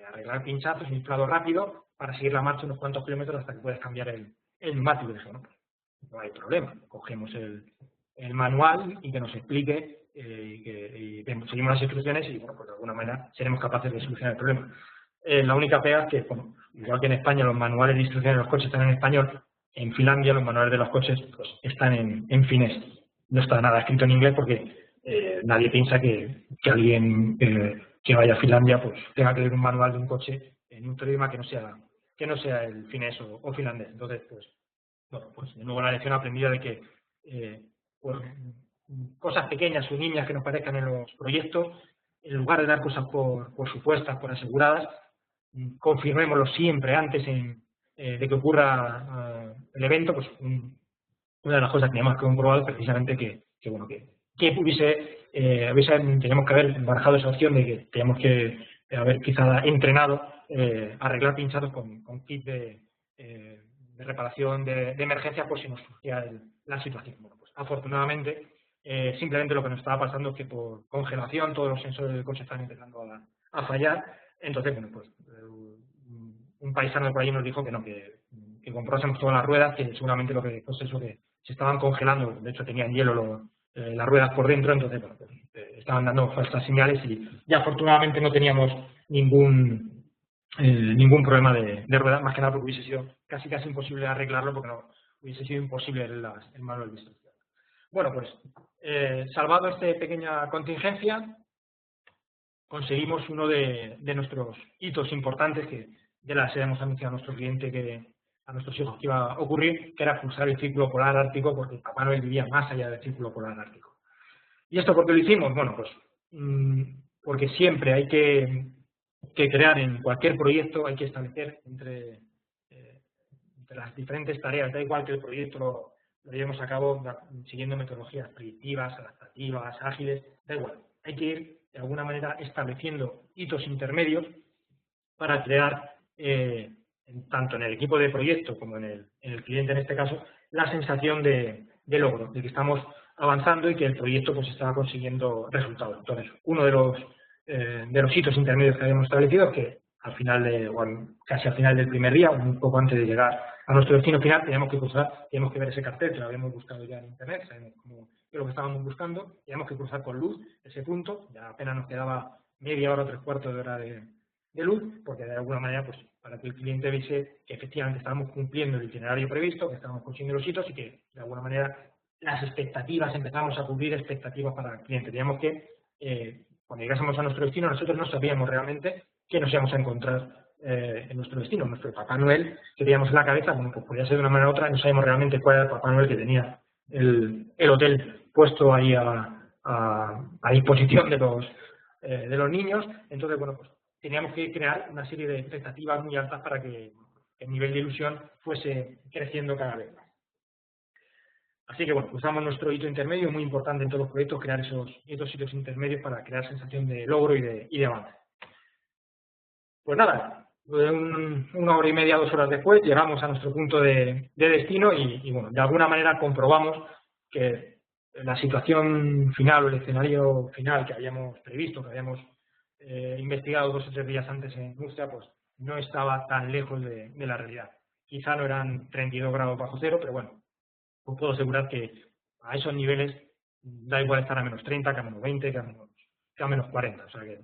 arreglar pinchazos, un inflado rápido, para seguir la marcha unos cuantos kilómetros hasta que puedas cambiar el neumático. Y bueno, pues no hay problema. Cogemos el manual y que nos explique y seguimos las instrucciones y bueno, pues de alguna manera seremos capaces de solucionar el problema. La única pega es que, bueno, igual que en España los manuales de instrucciones de los coches están en español, en Finlandia los manuales de los coches pues, están en finés. No está nada escrito en inglés porque nadie piensa que alguien que vaya a Finlandia pues tenga que leer un manual de un coche en un idioma que no sea el finés o finlandés. Entonces, pues, bueno, pues de nuevo la lección aprendida de que pues, cosas pequeñas o niñas que nos parezcan en los proyectos en lugar de dar cosas por supuestas, por aseguradas, confirmémoslo siempre antes de que ocurra el evento. Pues una de las cosas que teníamos que comprobar precisamente que teníamos que haber barajado esa opción de que teníamos que haber quizá entrenado arreglar pinchazos con kit de reparación de emergencia por si nos surgía la situación. Bueno, pues afortunadamente simplemente lo que nos estaba pasando es que por congelación todos los sensores del coche estaban empezando a fallar. Entonces, bueno, pues un paisano de por ahí nos dijo que comprásemos todas las ruedas, que seguramente lo que pues eso, que se estaban congelando, de hecho tenían hielo las ruedas por dentro, entonces bueno, pues, estaban dando falsas señales y afortunadamente no teníamos ningún problema de ruedas, más que nada porque hubiese sido casi imposible arreglarlo, porque no hubiese sido imposible el manual de instrucción. Bueno, pues salvado esta pequeña contingencia, conseguimos uno de nuestros hitos importantes que ya les habíamos anunciado a nuestro cliente, a nuestros hijos, que iba a ocurrir, que era cruzar el círculo polar ártico, porque Papá Noel vivía más allá del círculo polar ártico. ¿Y esto por qué lo hicimos? Bueno, pues porque siempre hay que crear en cualquier proyecto, hay que establecer entre las diferentes tareas, da igual que el proyecto lo llevemos a cabo siguiendo metodologías predictivas, adaptativas, ágiles, da igual. Hay que ir de alguna manera estableciendo hitos intermedios para crear, tanto en el equipo de proyecto como en el cliente en este caso, la sensación de logro, de que estamos avanzando y que el proyecto pues está consiguiendo resultados. Entonces, uno de los hitos intermedios que habíamos establecido es que casi al final del primer día, un poco antes de llegar a nuestro destino final, teníamos que ver ese cartel que lo habíamos buscado ya en internet, sabemos qué es lo que estábamos buscando, teníamos que cruzar con luz ese punto, ya apenas nos quedaba media hora o 3/4 de hora de luz, porque de alguna manera, pues para que el cliente viese que efectivamente estábamos cumpliendo el itinerario previsto, que estábamos consiguiendo los hitos y que de alguna manera las expectativas, empezamos a cubrir expectativas para el cliente. Teníamos que, cuando llegásemos a nuestro destino, nosotros no sabíamos realmente qué nos íbamos a encontrar en nuestro destino. Nuestro Papá Noel que teníamos en la cabeza, bueno, pues podía ser de una manera u otra, no sabíamos realmente cuál era el Papá Noel que tenía el hotel puesto ahí a disposición de los niños. Entonces, bueno, pues teníamos que crear una serie de expectativas muy altas para que el nivel de ilusión fuese creciendo cada vez más. Así que, bueno, usamos nuestro hito intermedio, muy importante en todos los proyectos, crear esos hitos intermedios para crear sensación de logro y de avance. Pues nada, 1 hora y media, 2 horas después, llegamos a nuestro punto de destino y, bueno, de alguna manera comprobamos que la situación final o el escenario final que habíamos previsto, que habíamos investigado 2 o 3 días antes en Murcia, pues no estaba tan lejos de la realidad. Quizá no eran 32 grados bajo cero, pero bueno, os puedo asegurar que a esos niveles da igual estar a menos 30, que a menos 20, que a menos 40. O sea que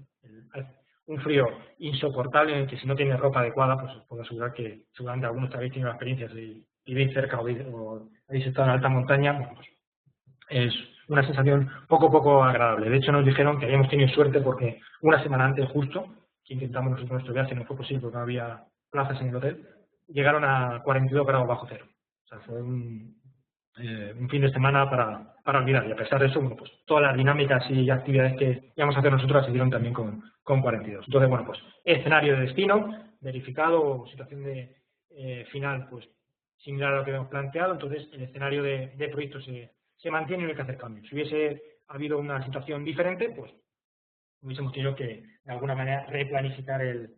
un frío insoportable en el que si no tienes ropa adecuada, pues os puedo asegurar que seguramente algunos habéis tenido experiencias y vivís cerca o habéis estado en alta montaña, bueno, pues es una sensación poco agradable. De hecho, nos dijeron que habíamos tenido suerte porque una semana antes justo, que intentamos nosotros nuestro viaje, no fue posible porque no había plazas en el hotel, llegaron a 42 grados bajo cero. O sea, fue un fin de semana para olvidar. Y a pesar de eso, bueno, pues todas las dinámicas y actividades que íbamos a hacer nosotros se dieron también con 42. Entonces, bueno, pues escenario de destino, verificado, situación de final, pues similar a lo que hemos planteado. Entonces, el escenario de proyecto se mantiene y no hay que hacer cambios. Si hubiese habido una situación diferente, pues hubiésemos tenido que, de alguna manera, replanificar el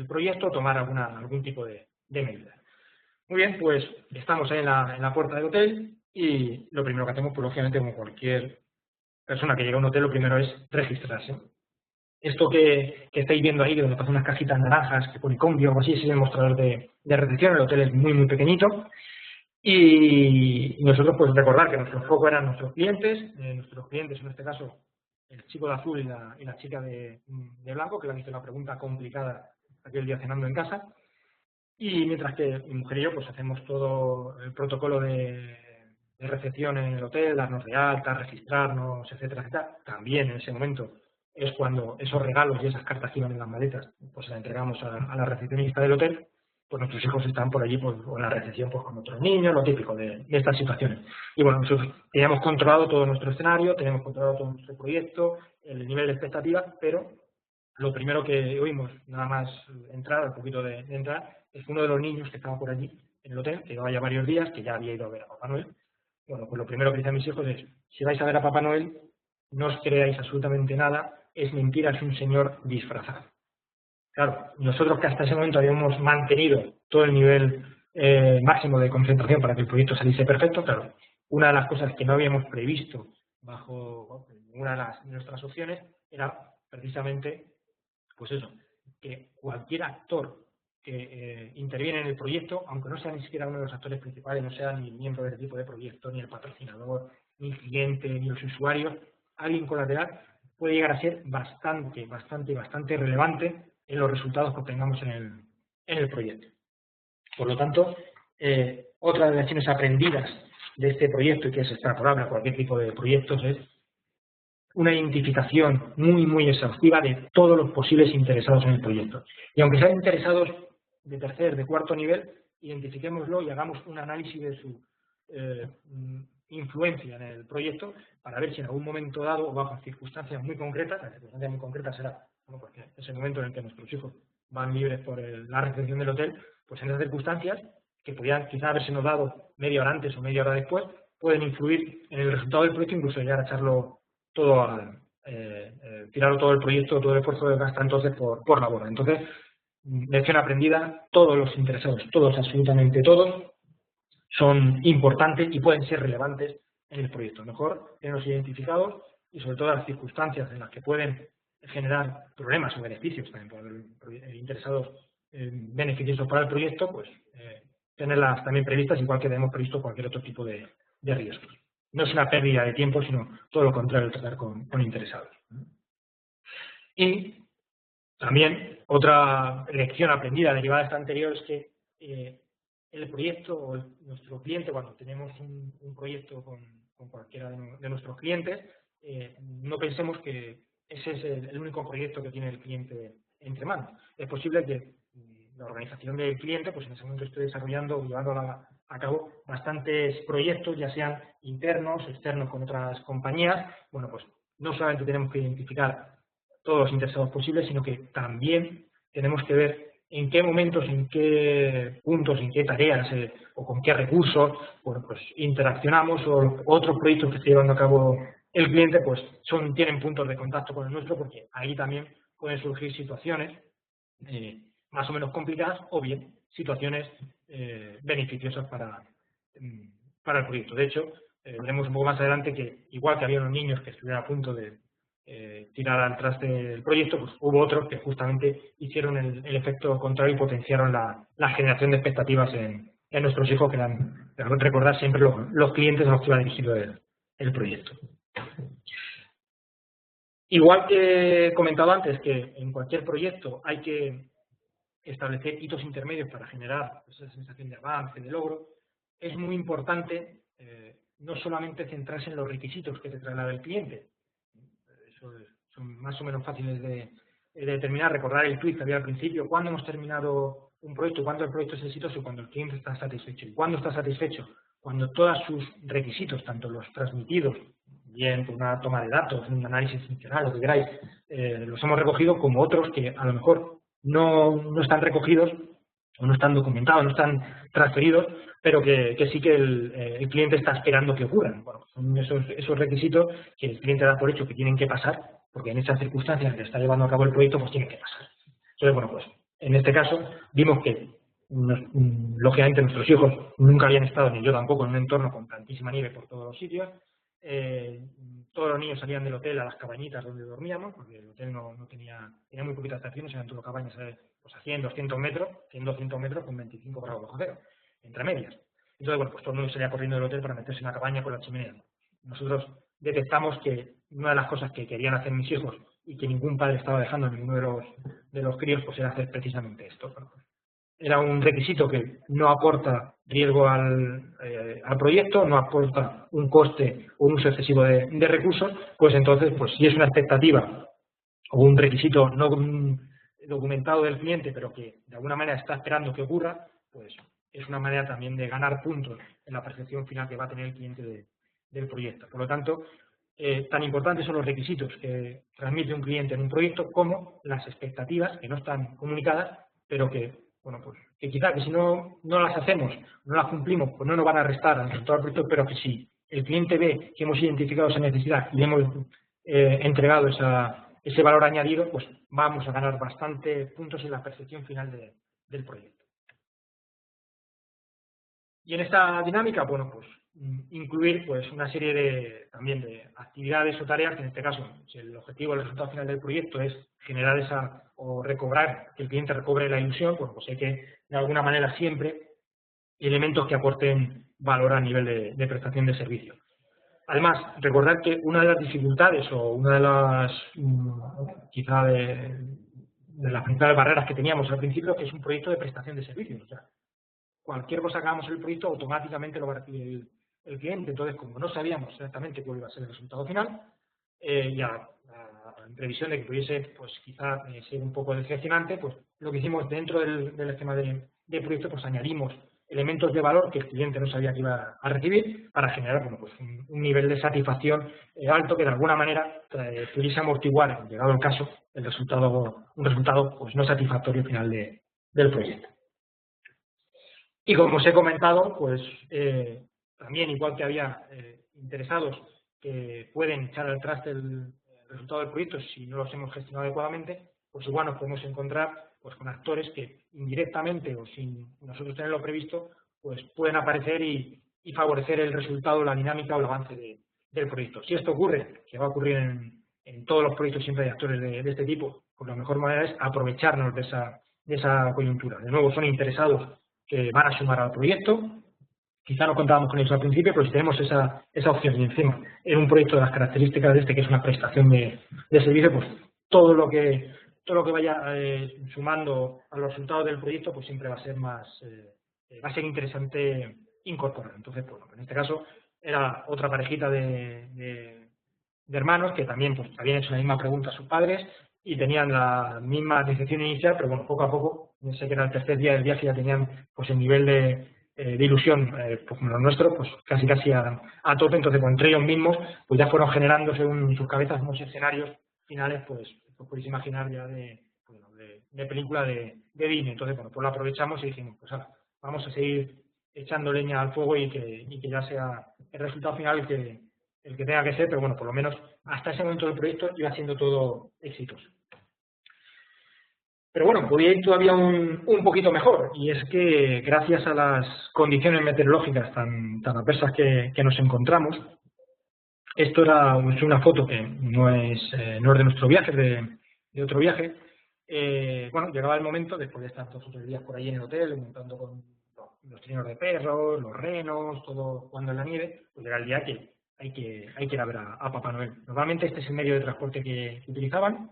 proyecto, tomar algún tipo de medida. Muy bien, pues estamos ahí en la puerta del hotel y lo primero que hacemos, pues lógicamente, como cualquier persona que llega a un hotel, lo primero es registrarse. Esto que estáis viendo ahí, donde pasan unas cajitas naranjas que pone combi o algo así, es el mostrador de recepción. El hotel es muy pequeñito. Y nosotros, pues recordar que nuestro foco eran nuestros clientes en este caso, el chico de azul y la chica de blanco, que le han hecho la pregunta complicada aquel día cenando en casa. Y mientras que mi mujer y yo pues hacemos todo el protocolo de recepción en el hotel, darnos de alta, registrarnos, etcétera. También en ese momento es cuando esos regalos y esas cartas que iban en las maletas, pues se las entregamos a la recepcionista del hotel. pues nuestros hijos están por allí, pues, o en la recepción, pues con otros niños, lo típico de estas situaciones. Y bueno, nosotros teníamos controlado todo nuestro escenario, teníamos controlado todo nuestro proyecto, el nivel de expectativas, pero lo primero que oímos, nada más entrar, al poquito de entrar, es uno de los niños que estaba por allí en el hotel, que llevaba ya varios días, que ya había ido a ver a Papá Noel. Bueno, pues lo primero que dicen mis hijos es, si vais a ver a Papá Noel, no os creáis absolutamente nada, es mentira, es un señor disfrazado. Claro, nosotros que hasta ese momento habíamos mantenido todo el nivel máximo de concentración para que el proyecto saliese perfecto, claro, una de las cosas que no habíamos previsto bajo ninguna de nuestras opciones era precisamente, pues eso, que cualquier actor que interviene en el proyecto, aunque no sea ni siquiera uno de los actores principales, no sea ni el miembro del equipo de proyecto, ni el patrocinador, ni el cliente, ni los usuarios, alguien colateral puede llegar a ser bastante relevante en los resultados que obtengamos en el proyecto. Por lo tanto, otra de las lecciones aprendidas de este proyecto, y que es extrapolable a cualquier tipo de proyectos, es una identificación muy exhaustiva de todos los posibles interesados en el proyecto. Y aunque sean interesados de tercer, de cuarto nivel, identifiquémoslo y hagamos un análisis de su influencia en el proyecto para ver si en algún momento dado o bajo circunstancias muy concretas, la circunstancia muy concreta será, bueno, porque es el momento en el que nuestros hijos van libres por la recepción del hotel, pues en esas circunstancias, que podrían quizá haberse nos dado media hora antes o media hora después, pueden influir en el resultado del proyecto, incluso llegar a echarlo todo, tirarlo todo el proyecto, todo el esfuerzo de gasta entonces por la borda. Entonces, lección aprendida, todos los interesados, todos, absolutamente todos, son importantes y pueden ser relevantes en el proyecto. Mejor tenerlos identificados y sobre todo las circunstancias en las que pueden generar problemas o beneficios también para interesados beneficiosos para el proyecto, pues tenerlas también previstas, igual que tenemos previsto cualquier otro tipo de riesgos. No es una pérdida de tiempo, sino todo lo contrario, tratar con interesados. Y también otra lección aprendida derivada de esta anterior es que el proyecto o nuestro cliente, cuando tenemos un proyecto con cualquiera de nuestros clientes, no pensemos que ese es el único proyecto que tiene el cliente entre manos. Es posible que la organización del cliente, pues en ese momento esté desarrollando o llevando a cabo bastantes proyectos, ya sean internos, externos con otras compañías. Bueno, pues no solamente tenemos que identificar todos los interesados posibles, sino que también tenemos que ver en qué momentos, en qué puntos, en qué tareas o con qué recursos, bueno, pues interaccionamos, o otros proyectos que esté llevando a cabo el cliente, pues tienen puntos de contacto con el nuestro, porque ahí también pueden surgir situaciones más o menos complicadas o bien situaciones beneficiosas para el proyecto. De hecho, veremos un poco más adelante que igual que había unos niños que estuvieron a punto de tirar al traste del proyecto, pues hubo otros que justamente hicieron el efecto contrario y potenciaron la generación de expectativas en nuestros hijos, que eran, recordar siempre, los clientes a los que iba dirigido el proyecto. Igual que he comentado antes que en cualquier proyecto hay que establecer hitos intermedios para generar esa sensación de avance, de logro, es muy importante no solamente centrarse en los requisitos que te traslada el cliente. Eso son más o menos fáciles de determinar. Recordar el tweet que había al principio: cuando hemos terminado un proyecto, cuando el proyecto es exitoso, cuando el cliente está satisfecho. ¿Y cuándo está satisfecho? Cuando todos sus requisitos, tanto los transmitidos, bien por una toma de datos, un análisis funcional, lo que queráis, los hemos recogido, como otros que a lo mejor no están recogidos o no están documentados, no están transferidos, pero que sí que el cliente está esperando que ocurran. Bueno, son esos requisitos que el cliente da por hecho que tienen que pasar, porque en esas circunstancias que está llevando a cabo el proyecto, pues tienen que pasar. Entonces, bueno, pues en este caso vimos que lógicamente nuestros hijos nunca habían estado, ni yo tampoco, en un entorno con tantísima nieve por todos los sitios. Todos los niños salían del hotel a las cabañitas donde dormíamos, porque el hotel no tenía muy poquitas estaciones, eran todo cabañas pues a 100, 200 metros, 100, 200 metros con 25 grados bajo cero, entre medias. Entonces, bueno, pues todo el mundo salía corriendo del hotel para meterse en la cabaña con la chimenea. Nosotros detectamos que una de las cosas que querían hacer mis hijos y que ningún padre estaba dejando en ninguno de los críos, pues era hacer precisamente esto. Era un requisito que no aporta riesgo al proyecto, no aporta un coste o un uso excesivo de recursos, pues entonces, pues si es una expectativa o un requisito no documentado del cliente, pero que de alguna manera está esperando que ocurra, pues es una manera también de ganar puntos en la percepción final que va a tener el cliente del proyecto. Por lo tanto, tan importantes son los requisitos que transmite un cliente en un proyecto como las expectativas que no están comunicadas, pero que, bueno, pues que quizá que si no las hacemos, no las cumplimos, pues no nos van a restar al resultado del proyecto, pero que si el cliente ve que hemos identificado esa necesidad y le hemos entregado ese valor añadido, pues vamos a ganar bastante puntos en la percepción final del proyecto. Y en esta dinámica, bueno, pues incluir pues una serie también de actividades o tareas que en este caso, si el objetivo, el resultado final del proyecto es generar o recobrar, que el cliente recobre la ilusión, bueno, pues hay que de alguna manera siempre elementos que aporten valor a nivel de prestación de servicio. Además, recordar que una de las dificultades o una de las quizá de las principales barreras que teníamos al principio, que es un proyecto de prestación de servicios. O sea, cualquier cosa que hagamos en el proyecto automáticamente lo va a recibir el cliente. Entonces, como no sabíamos exactamente cuál iba a ser el resultado final, en previsión de que pudiese pues quizá ser un poco decepcionante, pues lo que hicimos dentro del esquema de proyecto, pues añadimos elementos de valor que el cliente no sabía que iba a recibir para generar, bueno, pues un nivel de satisfacción alto que de alguna manera pudiese amortiguar, llegado el caso, un resultado pues no satisfactorio al final del proyecto. Y como os he comentado, pues también igual que había interesados que pueden echar al traste el resultado del proyecto si no los hemos gestionado adecuadamente, pues igual nos podemos encontrar pues con actores que indirectamente o sin nosotros tenerlo previsto, pues pueden aparecer y favorecer el resultado, la dinámica o el avance del proyecto. Si esto ocurre, que va a ocurrir en todos los proyectos, siempre hay actores de este tipo, pues la mejor manera es aprovecharnos de esa coyuntura. De nuevo, son interesados que van a sumar al proyecto. Quizá no contábamos con eso al principio, pero si tenemos esa opción y encima en un proyecto de las características de este, que es una prestación de servicio, pues todo lo que vaya sumando a los resultados del proyecto, pues siempre va a ser interesante incorporar. Entonces, bueno, en este caso era otra parejita de hermanos que también pues habían hecho la misma pregunta a sus padres y tenían la misma decepción inicial, pero bueno, poco a poco, no sé que era el tercer día del viaje, ya tenían pues el nivel de ilusión, pues como los nuestros, pues casi a tope. Entonces, pues, entre ellos mismos, pues ya fueron generándose en sus cabezas unos escenarios finales, pues podéis imaginar ya de película de Disney. Entonces, bueno, pues lo aprovechamos y dijimos, pues ahora vamos a seguir echando leña al fuego y que ya sea el resultado final el que tenga que ser, pero bueno, por lo menos hasta ese momento del proyecto iba siendo todo exitoso. Pero bueno, podía ir todavía un poquito mejor, y es que gracias a las condiciones meteorológicas tan adversas que nos encontramos, esto era una foto que no es de nuestro viaje, es de otro viaje. Bueno, llegaba el momento, después de estar 2 o 3 días por ahí en el hotel, montando con los trineos de perros, los renos, todo jugando en la nieve, pues llega el día que hay que ir a ver a Papá Noel. Normalmente este es el medio de transporte que utilizaban,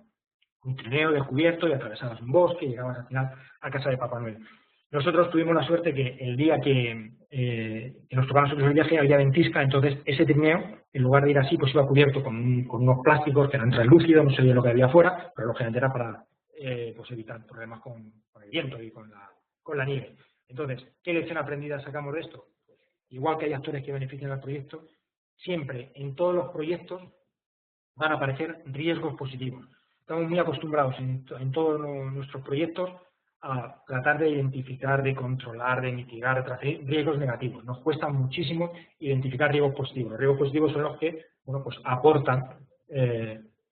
un trineo descubierto y atravesabas un bosque y llegabas al final a casa de Papá Noel. Nosotros tuvimos la suerte que el día que nos tocaba nosotros el viaje había ventisca, entonces ese trineo, en lugar de ir así, pues iba cubierto con unos plásticos que eran translúcidos, no se veía lo que había afuera, pero lógicamente era para pues evitar problemas con el viento y con la nieve. Entonces, ¿qué lección aprendida sacamos de esto? Pues, igual que hay actores que benefician al proyecto, siempre en todos los proyectos van a aparecer riesgos positivos. Estamos muy acostumbrados en todos nuestros proyectos a tratar de identificar, de controlar, de mitigar riesgos negativos. Nos cuesta muchísimo identificar riesgos positivos. Los riesgos positivos son los que, bueno, pues aportan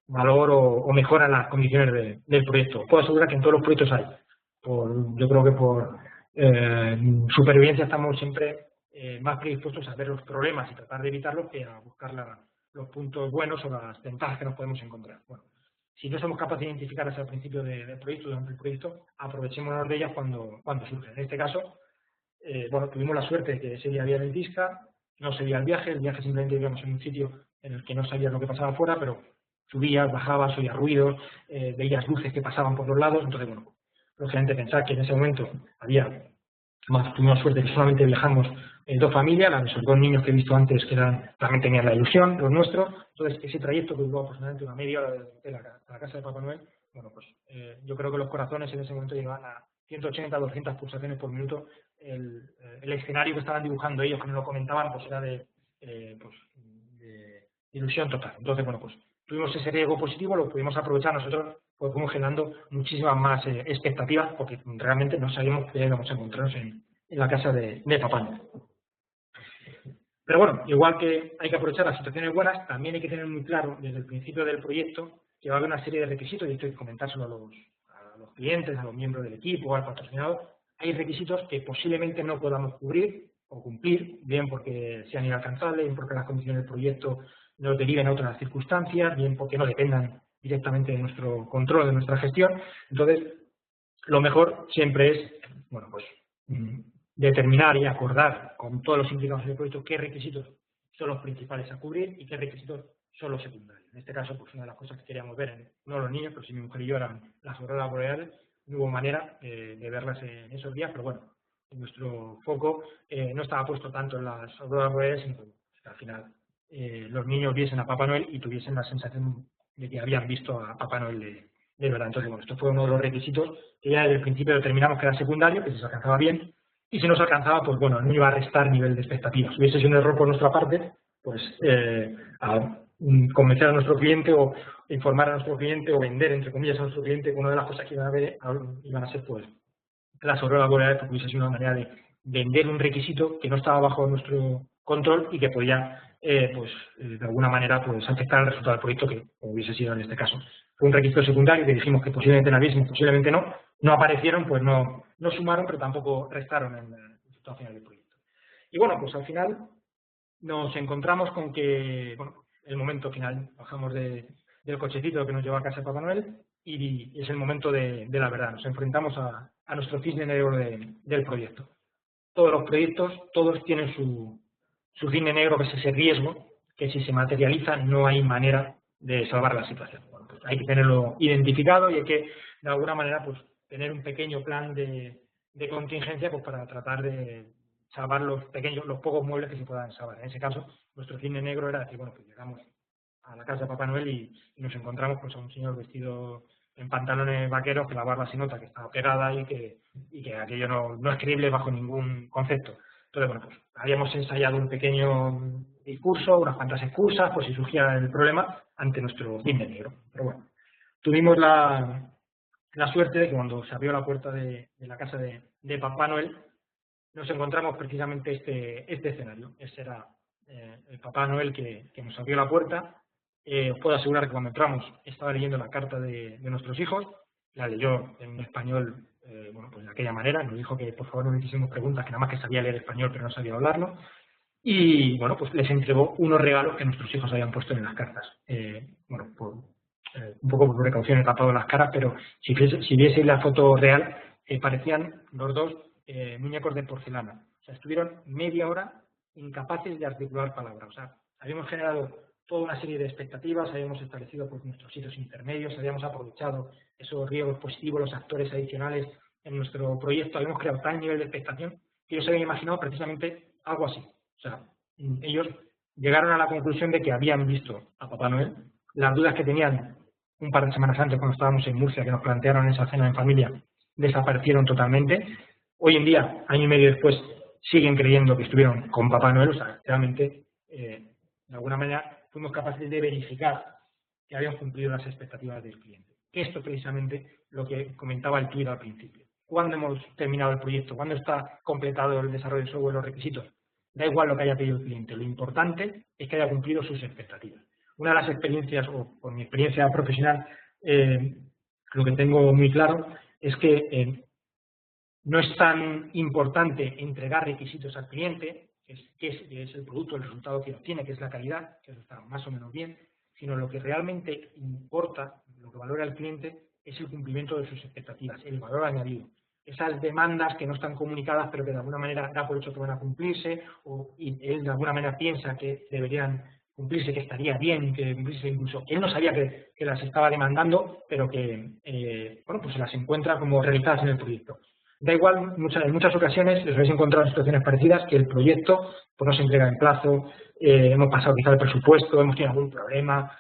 valor o mejoran las condiciones del proyecto. Puedo asegurar que en todos los proyectos hay. Yo creo que por supervivencia estamos siempre más predispuestos a ver los problemas y tratar de evitarlos que a buscar los puntos buenos o las ventajas que nos podemos encontrar. Bueno, si no somos capaces de identificarlas al principio del proyecto, durante el proyecto, aprovechémonos de ellas cuando surgen. En este caso, bueno, tuvimos la suerte de que ese día había ventisca, no se veía el viaje simplemente íbamos en un sitio en el que no sabías lo que pasaba afuera, pero subías, bajabas, oías ruidos, veías luces que pasaban por los lados. Entonces, bueno, lógicamente pensar que en ese momento tuvimos suerte que solamente viajamos 2 familias, los 2 niños que he visto antes que también tenían la ilusión, los nuestros. Entonces, ese trayecto que duró aproximadamente una media hora de la casa de Papá Noel, bueno, pues yo creo que los corazones en ese momento llegaban a 180, 200 pulsaciones por minuto. El escenario que estaban dibujando ellos, que nos lo comentaban, pues era de ilusión total. Entonces, bueno, pues tuvimos ese riesgo positivo, lo pudimos aprovechar nosotros, pues fuimos generando muchísimas más expectativas, porque realmente no sabíamos que íbamos a encontrarnos en la casa de Papá Noel. Pero bueno, igual que hay que aprovechar las situaciones buenas, también hay que tener muy claro desde el principio del proyecto que va a haber una serie de requisitos, y esto hay que comentárselo a los clientes, a los miembros del equipo, al patrocinador. Hay requisitos que posiblemente no podamos cubrir o cumplir, bien porque sean inalcanzables, bien porque las condiciones del proyecto nos deriven a otras circunstancias, bien porque no dependan directamente de nuestro control, de nuestra gestión. Entonces, lo mejor siempre es, bueno, pues determinar y acordar con todos los implicados en el proyecto qué requisitos son los principales a cubrir y qué requisitos son los secundarios. En este caso, pues una de las cosas que queríamos ver, no los niños, pero si mi mujer y yo, eran las auroras boreales. No hubo manera de verlas en esos días, pero bueno, nuestro foco no estaba puesto tanto en las auroras boreales, sino que al final los niños viesen a Papá Noel y tuviesen la sensación de que habían visto a Papá Noel de verdad. Entonces, bueno, esto fue uno de los requisitos que ya desde el principio determinamos que era secundario, que si se alcanzaba bien, y si no se alcanzaba, pues bueno, no iba a restar nivel de expectativas. Si hubiese sido un error por nuestra parte, pues a convencer a nuestro cliente o informar a nuestro cliente o vender, entre comillas, a nuestro cliente, que una de las cosas que iban a ser pues las auroras boreales, porque hubiese sido una manera de vender un requisito que no estaba bajo nuestro control y que podía, de alguna manera, pues afectar el resultado del proyecto, que hubiese sido en este caso. Fue un requisito secundario que dijimos que posiblemente no hubiesen, posiblemente no aparecieron, pues no sumaron, pero tampoco restaron en el resultado final del proyecto. Y bueno, pues al final nos encontramos con que, bueno, el momento final, bajamos del cochecito que nos lleva a casa de Papá Noel y es el momento de la verdad. Nos enfrentamos a nuestro cisne negro del proyecto. Todos los proyectos, todos tienen su cisne negro, que es ese riesgo, que si se materializa no hay manera de salvar la situación. Bueno, pues hay que tenerlo identificado y hay que, de alguna manera, pues tener un pequeño plan de contingencia, pues para tratar de salvar los pocos muebles que se puedan salvar. En ese caso, nuestro cisne negro era decir, bueno, pues llegamos a la casa de Papá Noel y nos encontramos pues a un señor vestido en pantalones vaqueros, que la barba se nota que estaba pegada y que aquello no es creíble bajo ningún concepto. Entonces, bueno, pues habíamos ensayado un pequeño discurso, unas cuantas excusas, por si surgía el problema ante nuestro cisne negro. Pero bueno, tuvimos la suerte de que cuando se abrió la puerta de la casa de Papá Noel, nos encontramos precisamente este escenario. Ese era el Papá Noel que nos abrió la puerta. Os puedo asegurar que cuando entramos estaba leyendo la carta de nuestros hijos, la leyó en español, bueno, pues de aquella manera. Nos dijo que por favor no le hiciésemos preguntas, que nada más que sabía leer español pero no sabía hablarlo. Y bueno, pues les entregó unos regalos que nuestros hijos habían puesto en las cartas. Bueno, un poco por precaución he tapado las caras, pero si vieseis la foto real, parecían los dos muñecos de porcelana. O sea, estuvieron media hora incapaces de articular palabras. O sea, habíamos generado toda una serie de expectativas, habíamos establecido pues nuestros hitos intermedios, habíamos aprovechado esos riesgos positivos, los actores adicionales en nuestro proyecto, habíamos creado tal nivel de expectación que ellos se habían imaginado precisamente algo así. O sea, ellos llegaron a la conclusión de que habían visto a Papá Noel. Las dudas que tenían un par de semanas antes, cuando estábamos en Murcia, que nos plantearon esa cena en familia, desaparecieron totalmente. Hoy en día, año y medio después, siguen creyendo que estuvieron con Papá Noel. O sea, realmente, de alguna manera, fuimos capaces de verificar que habían cumplido las expectativas del cliente. Esto es precisamente lo que comentaba el tuit al principio. ¿Cuándo hemos terminado el proyecto? ¿Cuándo está completado el desarrollo del software, los requisitos? Da igual lo que haya pedido el cliente. Lo importante es que haya cumplido sus expectativas. Una de las experiencias, o por mi experiencia profesional, lo que tengo muy claro es que no es tan importante entregar requisitos al cliente, que es el producto, el resultado que obtiene, que es la calidad, que eso está más o menos bien, sino lo que realmente importa, lo que valora el cliente, es el cumplimiento de sus expectativas, el valor añadido. Esas demandas que no están comunicadas, pero que de alguna manera da por hecho que van a cumplirse, y él de alguna manera piensa que deberían cumplirse, que estaría bien que cumplirse, incluso él no sabía que las estaba demandando, pero que bueno, pues se las encuentra como realizadas en el proyecto. Da igual, en muchas ocasiones les habéis encontrado situaciones parecidas, que el proyecto pues no se entrega en plazo, hemos pasado quizá el presupuesto, hemos tenido algún problema,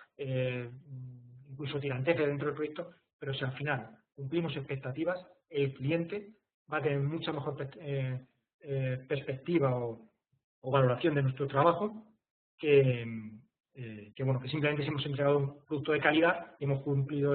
incluso tiranteces dentro del proyecto, pero si al final cumplimos expectativas, el cliente va a tener mucha mejor perspectiva o valoración de nuestro trabajo que simplemente si hemos entregado un producto de calidad y hemos cumplido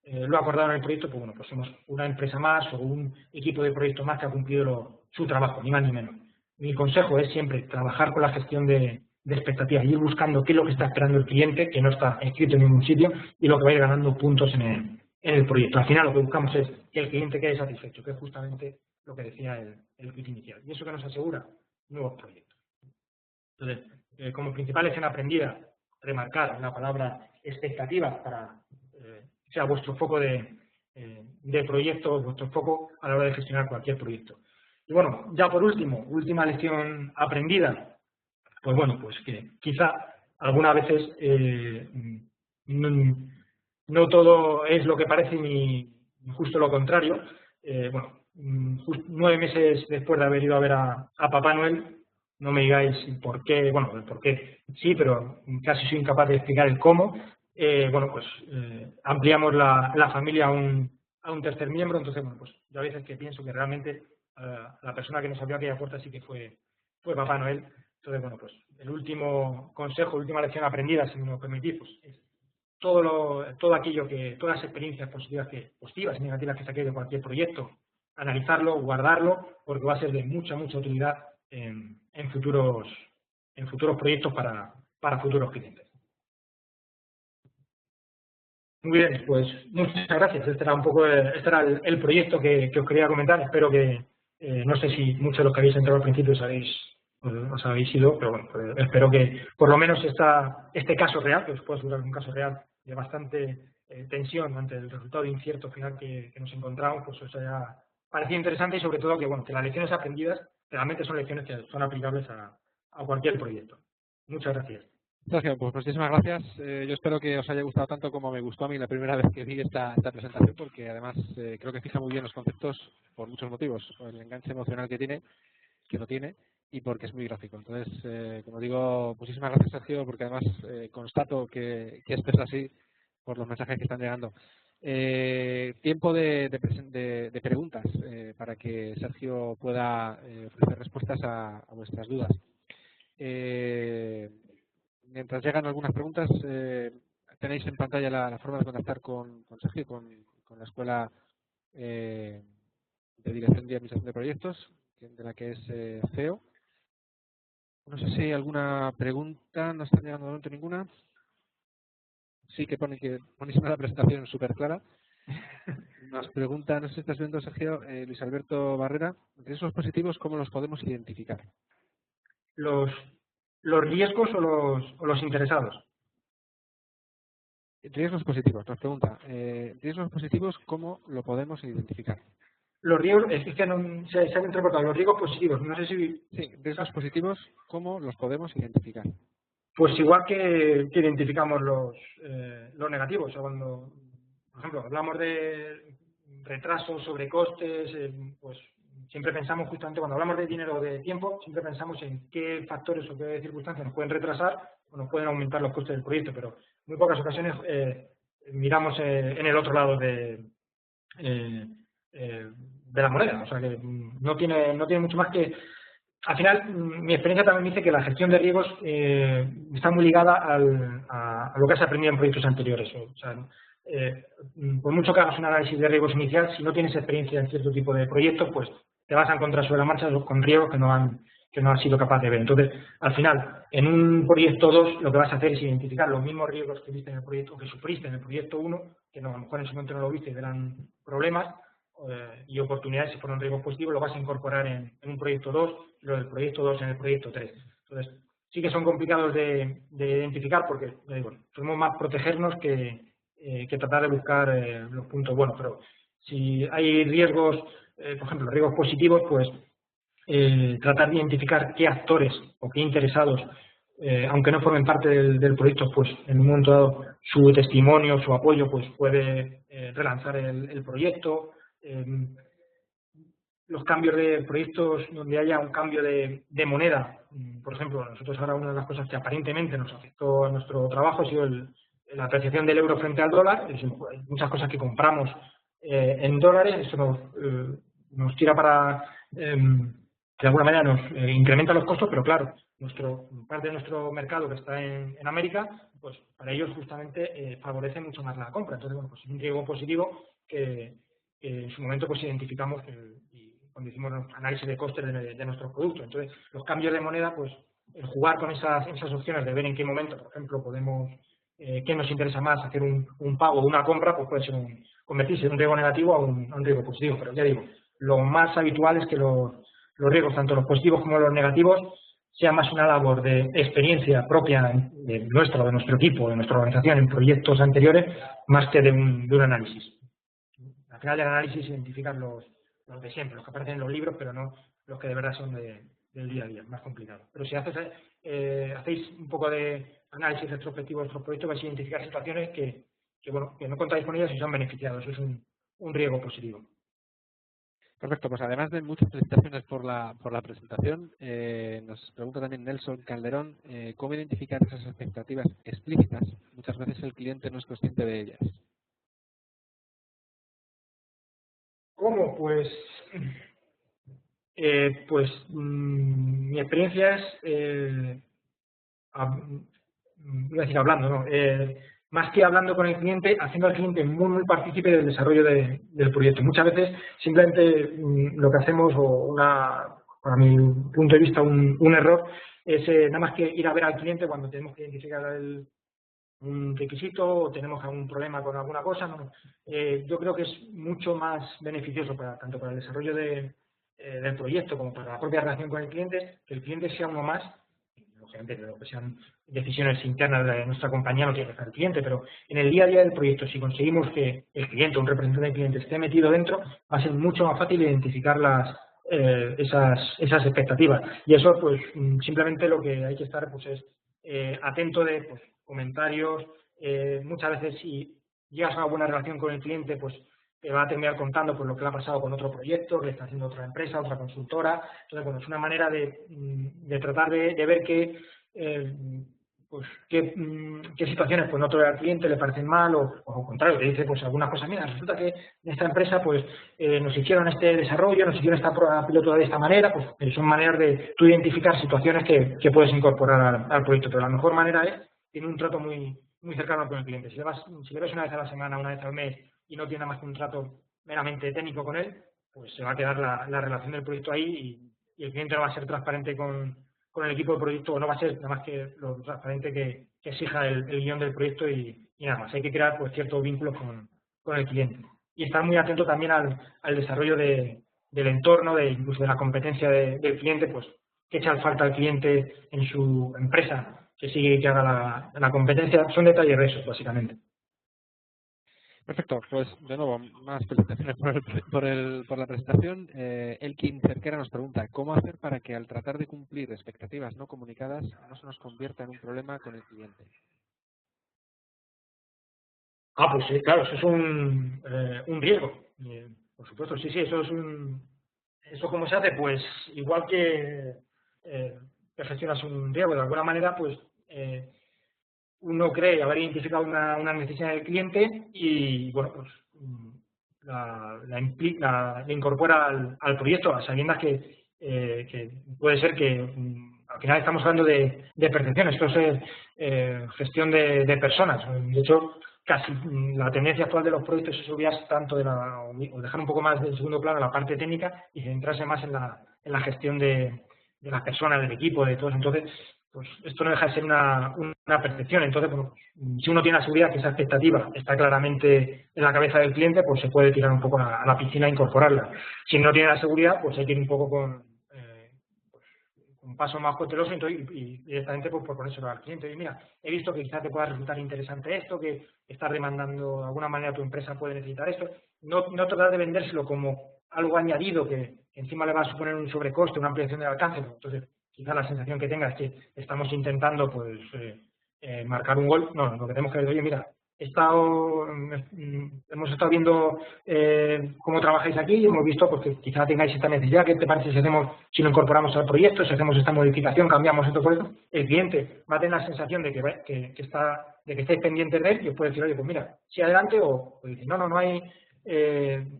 lo acordado en el proyecto, pues bueno, pues somos una empresa más o un equipo de proyectos más que ha cumplido su trabajo, ni más ni menos. Mi consejo es siempre trabajar con la gestión de expectativas, ir buscando qué es lo que está esperando el cliente, que no está escrito en ningún sitio, y lo que va a ir ganando puntos en el proyecto. Al final lo que buscamos es que el cliente quede satisfecho, que es justamente lo que decía el kit inicial. Y eso que nos asegura nuevos proyectos. Entonces, como principal lección aprendida, remarcar la palabra expectativas para sea vuestro foco de proyecto, vuestro foco a la hora de gestionar cualquier proyecto. Y bueno, ya por último, última lección aprendida, pues bueno, pues que quizá algunas veces no todo es lo que parece ni justo lo contrario. 9 meses después de haber ido a ver a Papá Noel, no me digáis por qué, bueno, el por qué sí, pero casi soy incapaz de explicar el cómo. Ampliamos la familia a un tercer miembro, entonces, bueno, pues yo a veces que pienso que realmente la persona que nos abrió aquella puerta sí que fue Papá Noel. Entonces, bueno, pues el último consejo, última lección aprendida, si me lo permitís, pues es todo aquello todas las experiencias positivas y negativas que saqué de cualquier proyecto, analizarlo, guardarlo, porque va a ser de mucha utilidad en futuros proyectos para futuros clientes. Muy bien, pues muchas gracias. Este era el proyecto que os quería comentar. Espero que, no sé si muchos de los que habéis entrado al principio os habéis ido, pero bueno, pues espero que por lo menos este caso real, que os puedo asegurar un caso real de bastante tensión ante el resultado incierto final que nos encontramos, pues os haya parecido interesante y sobre todo que las lecciones aprendidas realmente son lecciones que son aplicables a cualquier proyecto. Muchas gracias. Sergio, pues muchísimas gracias. Yo espero que os haya gustado tanto como me gustó a mí la primera vez que vi esta presentación, porque además creo que fija muy bien los conceptos por muchos motivos. Por el enganche emocional que lo tiene, y porque es muy gráfico. Entonces, como digo, muchísimas gracias, Sergio, porque además constato que esto es así por los mensajes que están llegando. Tiempo de preguntas para que Sergio pueda ofrecer respuestas a vuestras dudas. Mientras llegan algunas preguntas, tenéis en pantalla la forma de contactar con Sergio, con la Escuela de Dirección y Administración de Proyectos, de la que es CEO. No sé si hay alguna pregunta, no está llegando de momento ninguna. Sí que ponéis la presentación súper clara. Nos pregunta, no sé si estás viendo, Sergio, Luis Alberto Barrera, riesgos positivos, ¿cómo los podemos identificar? ¿Los riesgos o los interesados? Riesgos positivos, nos pregunta. Riesgos positivos, ¿cómo lo podemos identificar? Los riesgos, es que no, se han interpretado los riesgos positivos, no sé si... Sí, riesgos positivos, ¿cómo los podemos identificar? Pues igual que identificamos los negativos, o sea, cuando, por ejemplo, hablamos de retrasos, sobrecostes, pues siempre pensamos justamente, cuando hablamos de dinero o de tiempo, siempre pensamos en qué factores o qué circunstancias nos pueden retrasar o nos pueden aumentar los costes del proyecto, pero en muy pocas ocasiones miramos en el otro lado de la moneda, o sea que no tiene mucho más que... Al final, mi experiencia también me dice que la gestión de riesgos está muy ligada a lo que has aprendido en proyectos anteriores. O sea, por mucho que hagas un análisis de riesgos inicial, si no tienes experiencia en cierto tipo de proyectos, pues te vas a encontrar sobre la marcha con riesgos que no has sido capaz de ver. Entonces, al final, en un proyecto 2, lo que vas a hacer es identificar los mismos riesgos que viste en el proyecto, que sufriste en el proyecto 1, que no, a lo mejor en ese momento no lo viste y eran problemas y oportunidades, si fueron riesgos positivos, lo vas a incorporar en un proyecto 2, y lo del proyecto 2 en el proyecto 3. Entonces, sí que son complicados de identificar porque, digo, podemos más protegernos que tratar de buscar los puntos buenos. Pero si hay riesgos, por ejemplo, riesgos positivos, pues tratar de identificar qué actores o qué interesados, aunque no formen parte del proyecto, pues en un momento dado su testimonio, su apoyo, pues puede relanzar el proyecto. Los cambios de proyectos donde haya un cambio de moneda. Por ejemplo, nosotros ahora una de las cosas que aparentemente nos afectó a nuestro trabajo ha sido la apreciación del euro frente al dólar, hay muchas cosas que compramos en dólares, eso nos tira para, de alguna manera nos incrementa los costos, pero claro, parte de nuestro mercado que está en América, pues para ellos justamente favorece mucho más la compra. Entonces, bueno, pues es un riesgo positivo que en su momento pues identificamos cuando hicimos los análisis de costes de nuestros productos. Entonces, los cambios de moneda, pues el jugar con esas opciones de ver en qué momento, por ejemplo, podemos, qué nos interesa más, hacer un pago o una compra, pues puede ser convertirse de un riesgo negativo a un riesgo positivo. Pero ya digo, lo más habitual es que los riesgos, tanto los positivos como los negativos, sea más una labor de experiencia propia de nuestro equipo, de nuestra organización en proyectos anteriores, más que de un análisis. Al final del análisis identifican los de siempre, los que aparecen en los libros, pero no los que de verdad son del día a día, más complicado. Pero si hacéis un poco de análisis retrospectivo de vuestros proyectos, vais a identificar situaciones que no contáis con ellas y son beneficiados. Eso es un riesgo positivo. Perfecto, pues además de muchas felicitaciones por la presentación, nos pregunta también Nelson Calderón, ¿cómo identificar esas expectativas explícitas? Muchas veces el cliente no es consciente de ellas. ¿Cómo? Pues mi experiencia es, voy a decir hablando, ¿no? Más que hablando con el cliente, haciendo al cliente muy partícipe del desarrollo del proyecto. Muchas veces simplemente lo que hacemos, para mi punto de vista, un error, es nada más que ir a ver al cliente cuando tenemos que identificar un requisito o tenemos algún problema con alguna cosa. ¿No? Yo creo que es mucho más beneficioso tanto para el desarrollo del proyecto como para la propia relación con el cliente, que el cliente sea uno más. Lógicamente, lo que sean decisiones internas de nuestra compañía no tiene que ser el cliente, pero en el día a día del proyecto, si conseguimos que el cliente, un representante del cliente, esté metido dentro, va a ser mucho más fácil identificar esas expectativas. Y eso, pues, simplemente lo que hay que estar, pues, es atento de comentarios. Muchas veces, si llegas a una buena relación con el cliente, pues te va a terminar contando por lo que le ha pasado con otro proyecto, que le está haciendo otra empresa, otra consultora. Entonces, bueno, es una manera de tratar de ver qué situaciones pues no toca al cliente, le parecen mal o al contrario, te dice pues algunas cosas. Mira, resulta que en esta empresa pues nos hicieron este desarrollo, nos hicieron esta prueba piloto de esta manera, pues son maneras de tú identificar situaciones que puedes incorporar al proyecto. Pero la mejor manera es tener un trato muy cercano con el cliente. Si le ves una vez a la semana, una vez al mes, y no tiene más que un trato meramente técnico con él, pues se va a quedar la relación del proyecto ahí y el cliente no va a ser transparente con el equipo de proyecto, o no va a ser nada más que lo transparente que exija el guión del proyecto y nada más. Hay que crear pues ciertos vínculos con el cliente. Y estar muy atento también al desarrollo del entorno, incluso de la competencia del cliente, pues qué echa falta al cliente en su empresa, que sigue y que haga la competencia. Son detalles de eso, básicamente. Perfecto, pues de nuevo, más felicitaciones por la presentación. Elkin Cerquera nos pregunta, ¿cómo hacer para que al tratar de cumplir expectativas no comunicadas no se nos convierta en un problema con el cliente? Pues sí, claro, eso es un riesgo. Por supuesto, sí, eso es ¿eso cómo se hace? Pues igual que gestionas un riesgo, de alguna manera, pues uno cree haber identificado una necesidad del cliente y, bueno, pues la incorpora al proyecto a sabiendas que puede ser que al final estamos hablando de percepción. Esto es gestión de personas. De hecho, casi la tendencia actual de los proyectos es obviar tanto o dejar un poco más en segundo plano la parte técnica y centrarse más en la gestión de las personas, del equipo, de todos. Entonces, pues esto no deja de ser una percepción. Entonces, bueno, si uno tiene la seguridad que esa expectativa está claramente en la cabeza del cliente, pues se puede tirar un poco a la piscina e incorporarla. Si no tiene la seguridad, pues hay que ir un poco con un paso más cauteloso y directamente pues, por ponérselo al cliente. Y mira, he visto que quizás te pueda resultar interesante esto, que estás demandando de alguna manera tu empresa puede necesitar esto. No tratar de vendérselo como algo añadido que encima le va a suponer un sobrecoste, una ampliación del alcance. Entonces, quizás la sensación que tenga es que estamos intentando pues marcar un gol. No, lo que tenemos que decir, oye, mira, hemos estado viendo cómo trabajáis aquí y hemos visto porque quizá tengáis esta necesidad. ¿Qué te parece si lo incorporamos al proyecto, si hacemos esta modificación, cambiamos esto por eso? El cliente va a tener la sensación de que estáis pendientes de él y os puede decir, oye, pues mira, sí adelante, o dice, no hay,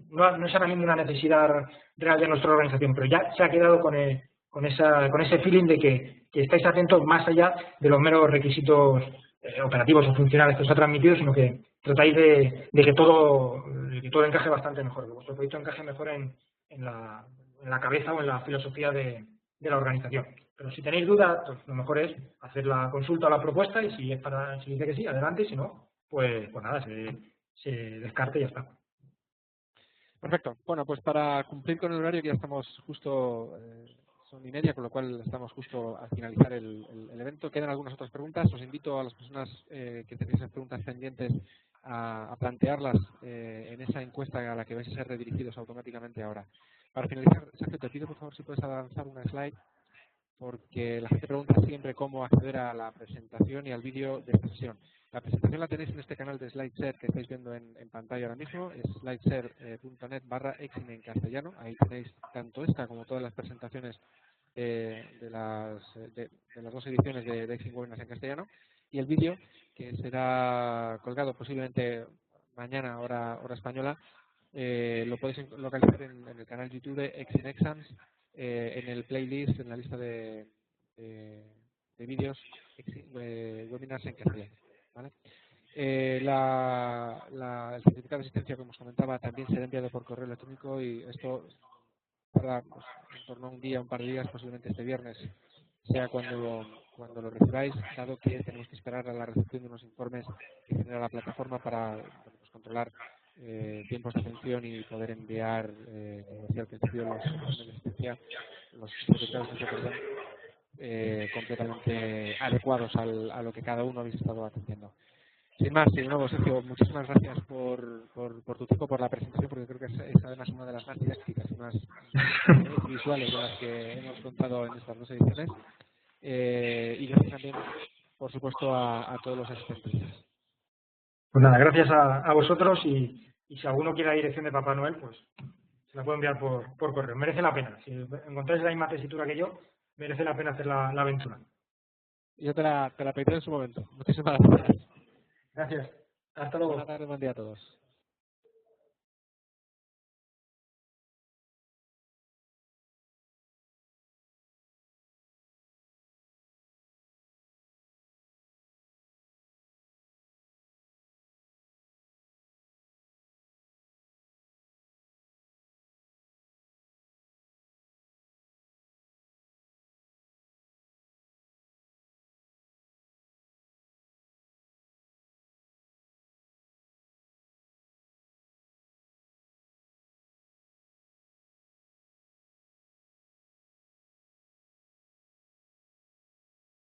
no es ahora mismo una necesidad real de nuestra organización, pero ya se ha quedado con ese feeling de que estáis atentos más allá de los meros requisitos operativos o funcionales que os ha transmitido, sino que tratáis de que todo encaje bastante mejor, que vuestro proyecto encaje mejor en la cabeza o en la filosofía de la organización. Pero si tenéis dudas, pues lo mejor es hacer la consulta o la propuesta y si dice que sí, adelante, y si no, pues nada, se descarte y ya está. Perfecto. Bueno, pues para cumplir con el horario, que ya estamos justo, son 1:30, con lo cual estamos justo a finalizar el evento. Quedan algunas otras preguntas. Os invito a las personas que tenéis esas preguntas pendientes a plantearlas en esa encuesta a la que vais a ser redirigidos automáticamente ahora. Para finalizar, Sergio, te pido por favor si puedes avanzar una slide, porque la gente pregunta siempre cómo acceder a la presentación y al vídeo de esta sesión. La presentación la tenéis en este canal de SlideShare que estáis viendo en pantalla ahora mismo, es slideshare.net/exine en castellano. Ahí tenéis tanto esta como todas las presentaciones de las dos ediciones de Exine Webinars en castellano, y el vídeo, que será colgado posiblemente mañana, hora española, lo podéis localizar en el canal YouTube de Exine Exams, en el playlist, en la lista de vídeos webinars en castellano, ¿vale? El certificado de asistencia, como os comentaba, también será enviado por correo electrónico, y esto tarda pues, en torno a un par de días, posiblemente este viernes sea cuando lo recibáis, dado que tenemos que esperar a la recepción de unos informes que genera la plataforma para pues, controlar tiempos de atención y poder enviar, como decía al principio, los certificados de perdón, completamente adecuados a lo que cada uno habéis estado atendiendo. Sin más, y de nuevo, Sergio, muchísimas gracias por tu tiempo, por la presentación, porque creo que es además una de las más didácticas y más visuales de las que hemos contado en estas dos ediciones. Y gracias también, por supuesto, a todos los asistentes. Pues nada, gracias a vosotros, y si alguno quiere la dirección de Papá Noel, pues se la puedo enviar por correo. Merece la pena. Si encontráis la misma tesitura que yo, merece la pena hacer la aventura. Yo te la pediré en su momento. Muchísimas gracias. Gracias. Hasta luego. Buenas tardes, buen día a todos.